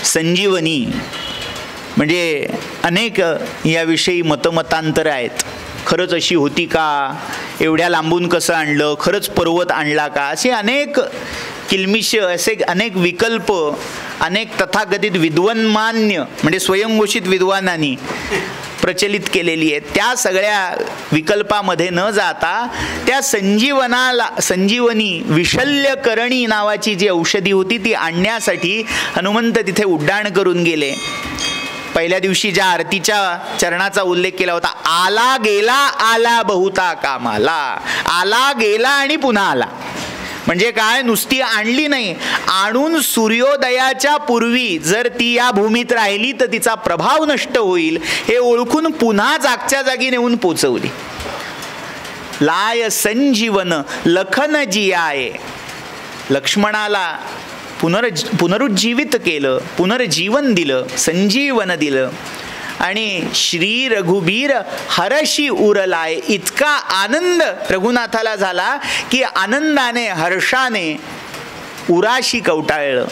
संजीवनी म्हणजे अनेक याविषयी मतमतांतर आहेत. खरंच अशी होती का? एवढ्या लांबून कसं आणलं? खरंच पर्वत आणला का? असे अनेक किलमिश, असे अनेक विकल्प अनेक तथाकथित विद्वन्मान्य म्हणजे स्वयंघोषित विद्वानांनी प्रचलित केलेली आहे. त्या सगळ्या विकल्पामध्ये न जाता त्या संजीवनी विशल्यकरणी नावाची जी औषधी होती ती आणण्यासाठी हनुमंत तिथे उड्डाण करून गेले. पहिल्या दिवशी ज्या आरतीच्या चरणाचा उल्लेख केला होता, आला गेला आला बहुता कामाला. आला गेला आणि पुन्हा आला म्हणजे काय? नुसती आणली नाही, आणून सूर्योदयाच्या पूर्वी जर ती या भूमीत राहिली तर तिचा प्रभाव नष्ट होईल हे ओळखून पुन्हा जागच्या जागी नेऊन पोचवली. लाय संजीवन लखन जियाये. लक्ष्मणाला पुनरुज्जीवित केलं, पुनर्जीवन दिलं, संजीवन दिलं. आणि श्री रघुबीर हरशी उरलाय. इतका आनंद रघुनाथाला झाला की आनंदाने हर्षाने उराशी कवटाळलं.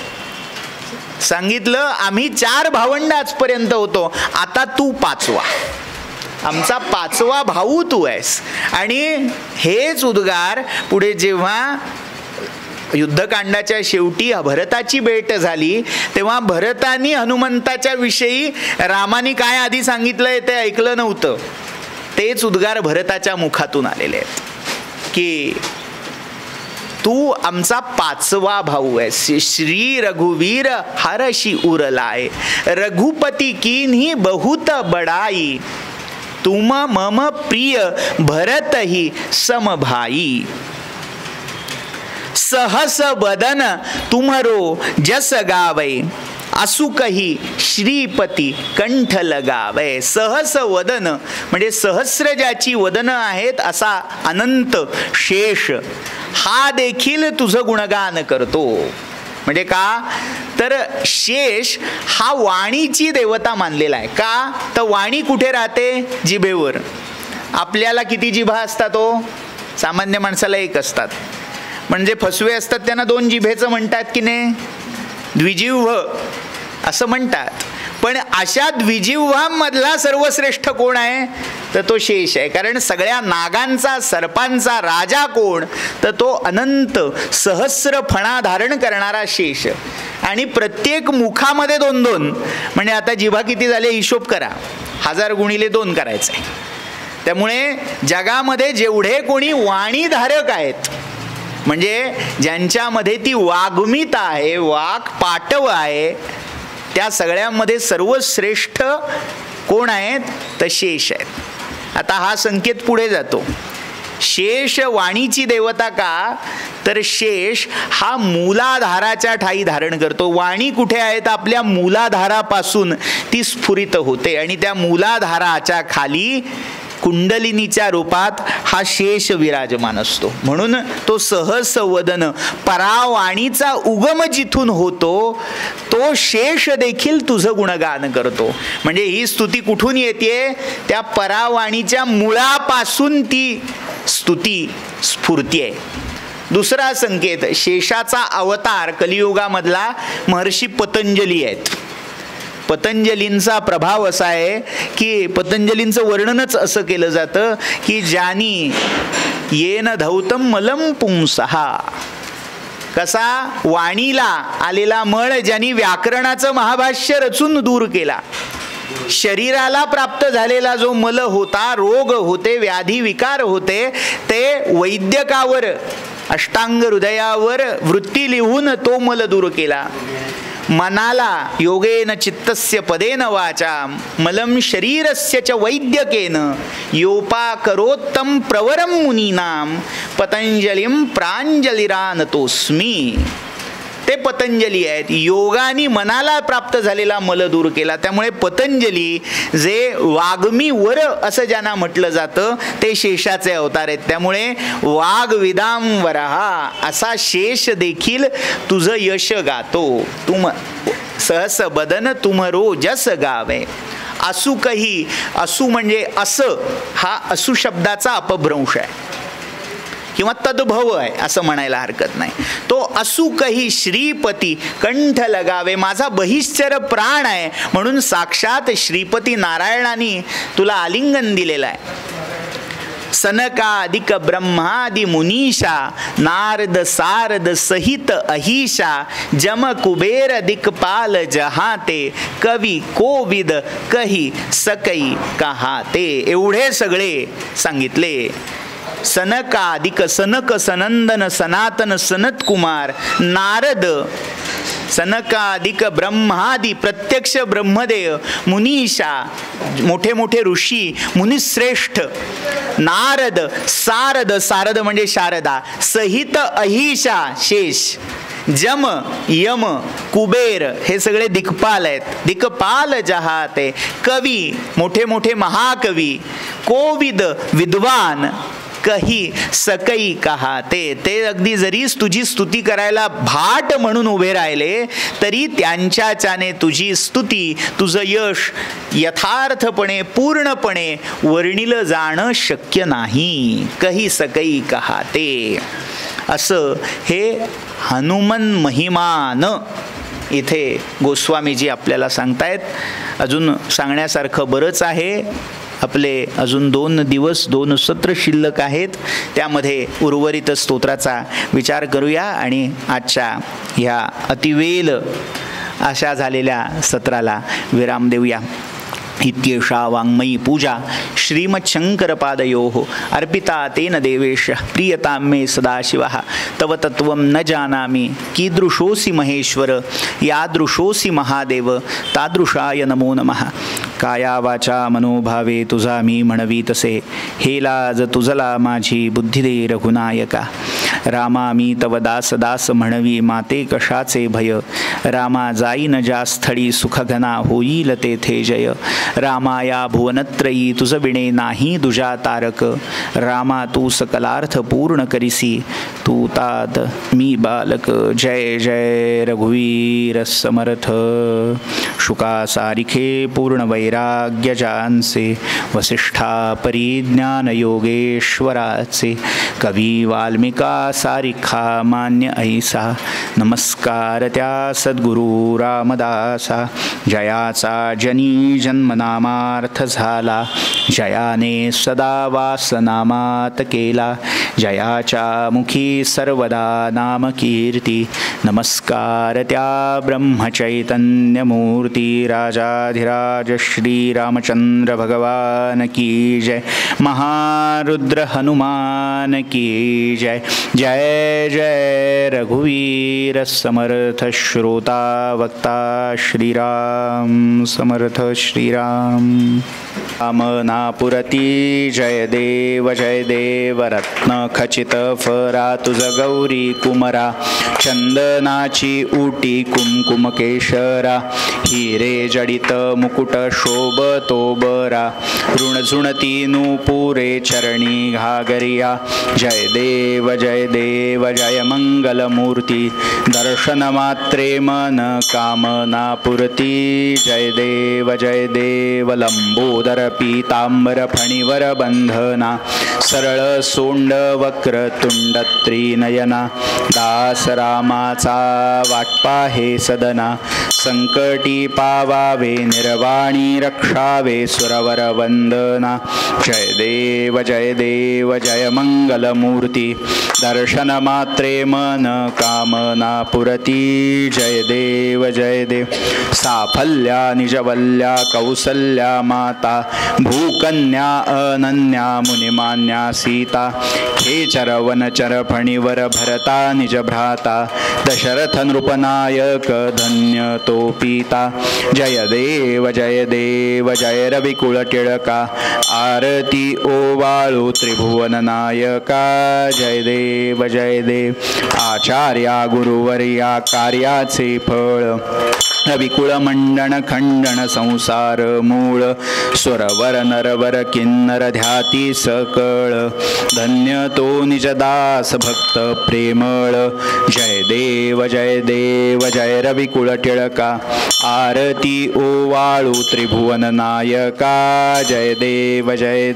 सांगितलं, आम्ही 4 भावंड आजपर्यंत होतो, आता तू 5वा. आमचा 5वा भाऊ तू आहेस. आणि हेच उद्गार पुढे जेव्हा युद्धकांडाच्या शेवटी भरताची भेट झाली तेव्हा भरतानी हनुमंताच्या विषयी रामानी काय आधी सांगितलंय ते ऐकलं नव्हतं. तेच उद्गार भरताच्या मुखातून आलेले आहेत की तू आमचा 5वा भाऊ आहेस. श्री रघुवीर हरशी उरलाय, रघुपती कीन्ही बहुत बड़ाई, तुम मम प्रिय भरत ही समभाई. सहस बदन तुम्हारो जस गावे, असुकही श्रीपती कंठ लगावे. सहस वदन म्हणजे सहस्र ज्याची वदन आहेत असा अनंत शेष हा देखील तुझं गुणगान करतो. म्हणजे का? तर शेष हा वाणीची देवता मानलेला आहे. का? तर वाणी कुठे राहते? जिभेवर. आपल्याला किती जिभा असतात? हो, सामान्य माणसाला 1 असतात. म्हणजे फसवे असतात त्यांना 2 जिभेचं म्हणतात की नाही? द्विजिव्ह असं म्हणतात. पण अशा द्विजिव्हांमधला सर्वश्रेष्ठ कोण आहे? तर तो शेष आहे. कारण सगळ्या नागांचा सर्पांचा राजा कोण? तर तो अनंत सहस्र फणा धारण करणारा शेष. आणि प्रत्येक मुखामध्ये 2-2 म्हणजे आता जिभा किती झाले हिशोब करा. 1000 गुणिले 2 करायचे. त्यामुळे जगामध्ये जेवढे कोणी वाणीधारक आहेत म्हणजे ज्यांच्यामध्ये ती वाग्मिता आहे, वाक पाटव आहे, त्या सगळ्यांमध्ये सर्वश्रेष्ठ कोण आहेत? तर शेष आहेत. आता हा संकेत पुढे जातो. शेष वाणीची देवता का? तर शेष हा मूलाधाराच्या ठाई धारण करतो. वाणी कुठे आहे? तर आपल्या मूलाधारापासून ती स्फुरित होते आणि त्या मूलाधाराच्या खाली कुंडलिनीच्या रूपात हा शेष विराजमान असतो. म्हणून तो सहस वदन परावाणीचा उगम जिथून होतो तो शेष देखील तुझं गुणगान करतो. म्हणजे ही स्तुती कुठून येते? त्या परावाणीच्या मुळापासून ती स्तुती स्फूर्ती आहे. दुसरा संकेत, शेषाचा अवतार कलियुगामधला महर्षी पतंजली आहेत. पतंजलींचा प्रभाव असा आहे की पतंजलींचं वर्णनच असं केलं जातं की ज्यानी येन धौतम मलम पुंसहा, कसा वाणीला आलेला मळ ज्यांनी व्याकरणाचं महाभाष्य रचून दूर केला. शरीराला प्राप्त झालेला जो मल होता, रोग होते, व्याधी विकार होते, ते वैद्यकावर, अष्टांग हृदयावर वृत्ती लिहून तो मल दूर केला. मनाला योगेन चित्तस्य पदेन वाचा मलम शरीरस्य च वैद्यकेन योपाकरोत्तम प्रवरम मुनीनाम पतंजलिम प्रांजलिरानतोस्मी. ते पतंजली आहेत. योगानी मनाला प्राप्त झालेला मल दूर केला. त्यामुळे पतंजली जे वाग्मी वर असं ज्यांना म्हटलं जातं ते शेषाचे अवतार आहेत. त्यामुळे वाग्विदांवरहा असा शेष देखील तुझं यश गातो. तुम सहस बदन तुमरो जस गावे. असू कही, असू म्हणजे असं, हा असू शब्दाचा अपभ्रंश आहे किंवा तद्भव आहे असं म्हणायला हरकत नाही. तो असू कही श्रीपती कंठ लगावे. माझा बहिश्चर प्राण आहे म्हणून साक्षात श्रीपती नारायणाने तुला आलिंगन दिलेलं आहे. सनकादिक ब्रह्मादि मुनीषा नारद सारद सहित अहिषा जम कुबेर दिक्पाल जहाते कवी कोविद कही सकई कहाते. एवढे सगळे सांगितले. सनकादिक, सनक सनंदन सनातन सनत कुमार, नारद, सनकादिक ब्रह्मादि प्रत्यक्ष ब्रह्मदेव, मुनीषा मोठे मोठे ऋषी मुनिश्रेष्ठ, नारद, सारद, सारद म्हणजे शारदा, सहित अहिषा शेष, जम यम कुबेर हे सगळे दिक्पाल आहेत. दिक्पाल जहाते, कवी मोठे मोठे महाकवी, कोविद विद्वान, कही सकई कहाते. ते अगदी जरी तुझी स्तुती करायला भाट म्हणून उभे राहिले तरी त्यांच्याच्याने तुझी स्तुती, तुझं यश यथार्थपणे पूर्णपणे वर्णिलं जाणं शक्य नाही. कही सकई कहाते. असं हे हनुमन महिमान इथे गोस्वामीजी आपल्याला सांगतायत. अजून सांगण्यासारखं बरंच आहे. आपले अजून 2 दिवस 2 सत्र शिल्लक आहेत. त्यामध्ये उर्वरित स्तोत्राचा विचार करूया आणि आजच्या ह्या अतिवेल अशा झालेल्या सत्राला विराम देऊया. इत्येषा वाङ्मयी पूजा श्रीमच्छङ्करपादयोः अर्पिता तेन देवेश प्रियतां मे सदाशिवः. तव तत्त्वं न जानामि कीदृशोऽसि महेश्वर यादृशोऽसि महादेव तादृशाय नमो नमः. काया वाचा मनोभावे तुझा मी म्हणवी तसे, हे लाज तुझला माझी बुद्धी दे रघुनायका. रामा मी तव दास दास म्हणवी माते कशाचे भय, रामा जाईन ज्या स्थळी सुखघना होईल तेथे जय. रामा या भुवनत्रयी तुझ बिणे नाही दुजा तारक, रामा तू सकलार्थ पूर्ण करिसी तू तात मी बालक. जय जय रघुवीर समर्थ. शुका सारिखे पूर्ण वैराग्य जानसे, वसिष्ठा परिज्ञान योगेश्वराचे, कवी वाल्मिका सारिखा मान्य ऐसा. नमस्कार त्या सद्गुरु रामदासा, जयाचा जनी जन्मनामार्थ झाला, जयाने सदा वासनामात केला, जयाच्या मुखी सर्वदा नाम कीर्ती. नमस्कार त्या ब्रह्मचैतन्य मूर्ती राजाधिराज श्री रामचंद्र भगवान की जय. महारुद्र हनुमान की जय. जय जय रघुवीर समर्थ. श्रोता वक्ता श्रीराम समर्थ. श्रीराम कामनापुरती जय देव रत्न खचित फरा तुझ गौरी कुमरा, चंदनाची उटी कुमकुम केशरा, हिरे जडित मुकुट शोभतो बरा, ऋणझुणती नूपुरे चरणी घागरिया. जय देव जय मंगलमूर्ती, दर्शन मात्रे मन कामनापुरती. जय देव लंबोदर पीतांबर फणीवर बंधना सरळ सोंड वक्र तुंड त्रिनयना दास रामाचा वाटपा हे सदना संकटी पावावे निर्वाणी रक्षावे सुरवर वंदना जय देव जय मंगलमूर्ती दर्शन मात्रे मन कामना पुरती जय देव साफल्या निजवल्या कौसल्या माता भूकन्या अनन्या मुनिमान्या सीता खेचर वनचर फणीवर भरता निज भ्राता दशरथ नृपनायक धन्य तो पीता जय देव जय रविकुळ टिळका आरती ओवाळू त्रिभुवन नायका जय देव आचार्या गुरुवर्या कार्याचे फळ रविकुळ मंडन खंडन संसार मूळ सुरवर नरवर किन्नर ध्याती सकळ धन्य तो निजदास भक्त प्रेमळ जय देव जय रविकुळ टिळका आरती ओवाळू त्रिभुवन नायका जय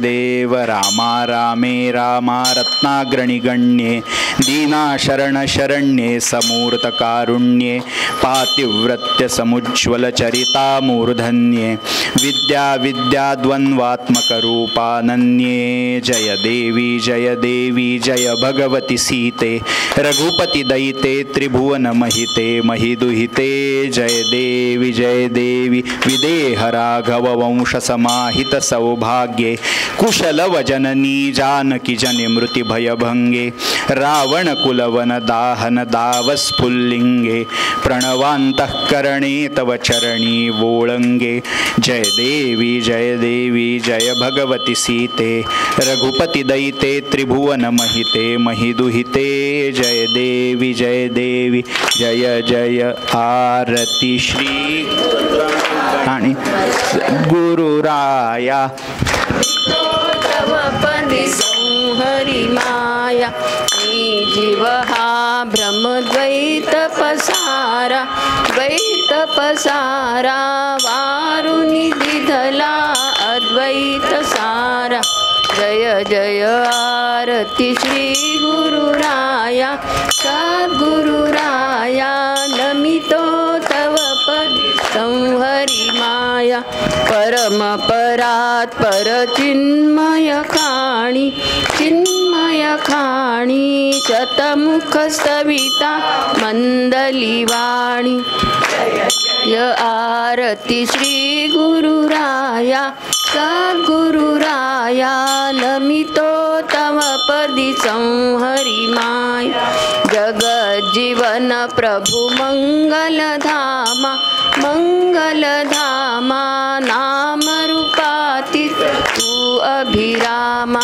देव रामा रामे रामा रत्नाग्रणी गण्ये दीना शरण शरण्ये समूर्त कारुण्ये पातिव्रत्य समुज्ज्वल चरिता मूर्धन्ये विद्या द्वन्द्वात्मक रूपानन्ये जय देवी जय भगवती सीते रघुपति दयिते त्रिभुवन महिते महिदुहिते जय देवी विदेह राघव वंश समाहित सौभाग्ये कुशलव जननी जानकी जनि मृति भयभंगे रावण कुलवन दाहन दावस्फुल्लिंगे प्रणवान्तःकरणे तव चरणी वोळंगे जय देवी जय भगवती सीते रघुपति दयिते त्रिभुवन महिते महिदुहिते जय देवी जय आरती श्री आणि गुरुराया हरि माया मी जीव हा भ्रमद्वैत पसारा वारुनी दिधला अद्वैत सारा जय आरती श्री गुरुराया सद्गुरुराया नमितो तव पदी संहरी माया परम परात् पर चिन्मय खाणी शतमुख सविता मंदली वाणी य आरती श्री गुरुराया सद्गुरुराया नमितो तव पदी संहरी माया जगज्जीवन प्रभु मंगलधामा नाम रूपाती तू अभिरामा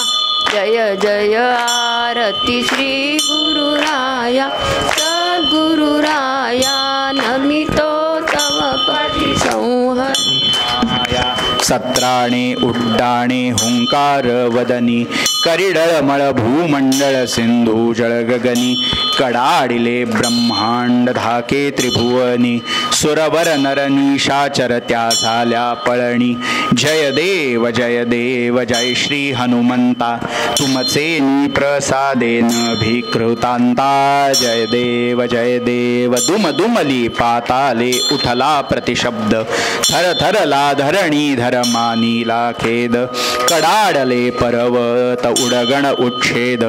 जय आरती श्री गुरुराया सद्गुरुराया नमितो तव पदी संहरी सत्राणे उड्डाणे हुंकार वदनी करिडळमळ भूमंडळ सिंधू जळगगनी कडाडिले ब्रह्मांड धाके त्रिभुवनी सुरवर नरनीशाचर त्या झाल्या पळणी जय देव जय श्री हनुमंता तुमचे नी प्रसादेन भिकृतांता जय देव दुमदुमली पाताले उठला प्रतिशब्द थरथरला धरणी धरमानीला खेद कडाडले पर्वत उडगण उच्छेद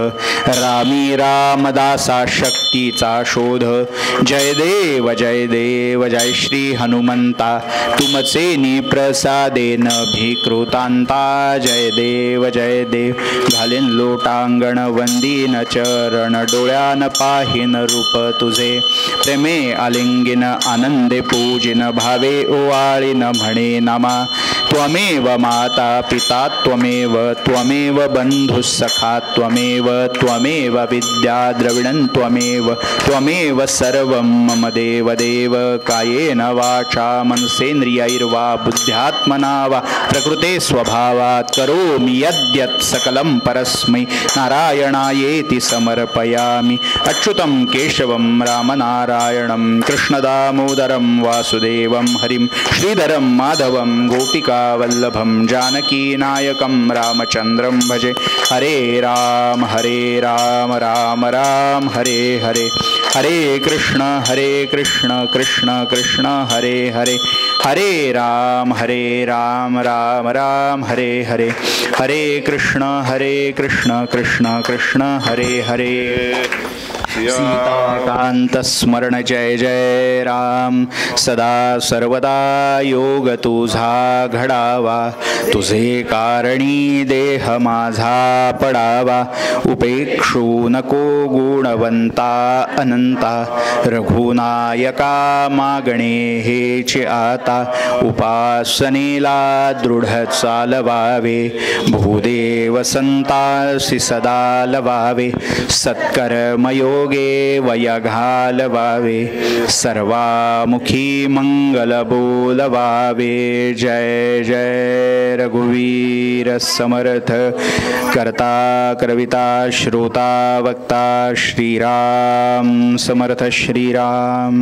रामी रामदासा शक्तीचा शोध जय देव जय श्री हनुमंता तुमचे नी प्रसादेन भिकृतांता जय देव घालीन लोटांगण वंदीन चरण डोळ्यान पाहिन रूप तुझे प्रेमे आलिंगिन आनंदे पूजिन भावे ओवाळीन म्हणे नमा त्वमेव माता पिता त्वमेव बंधु सखा त्वमेव विद्या द्रविणं त्वमेव सर्वं मम देव काय कायेन वाचा मनसेन्द्रियैर्वा बुद्ध्यात्मना वा प्रकृते स्वभावात् करोमि यद्यत् सकलं परस्मै नारायणायेति समर्पयामि. अच्युतं केशवं रामनारायणं कृष्णदामोदरं वासुदेवं हरिं श्रीधरं माधवं गोपिकावल्लभं जानकीनायकं रामचन्द्रं भजे. हरे राम राम राम हरे हरे. हरे कृष्ण कृष्ण कृष्ण हरे हरे. हरे राम राम राम हरे हरे. हरे कृष्ण कृष्ण कृष्ण हरे हरे. सीताकांत स्मरण जय जय राम. सदा सर्वदा योग तुझा घडावा, तुझे कारणी देह माझा पडावा. उपेक्षू नको गुणवंता अनंता, रघुनायका मागणे हेचे आता. उपासनेला दृढ चालवावे, भूदेव संतासी सदा लवावे. सत्कर्मयोग वय घालवावे, सर्वामुखी मंगल बोलवावे. जय जय रघुवीर समर्थ. कर्ता कर्विता श्रोता वक्ता श्रीराम समर्थ श्रीराम.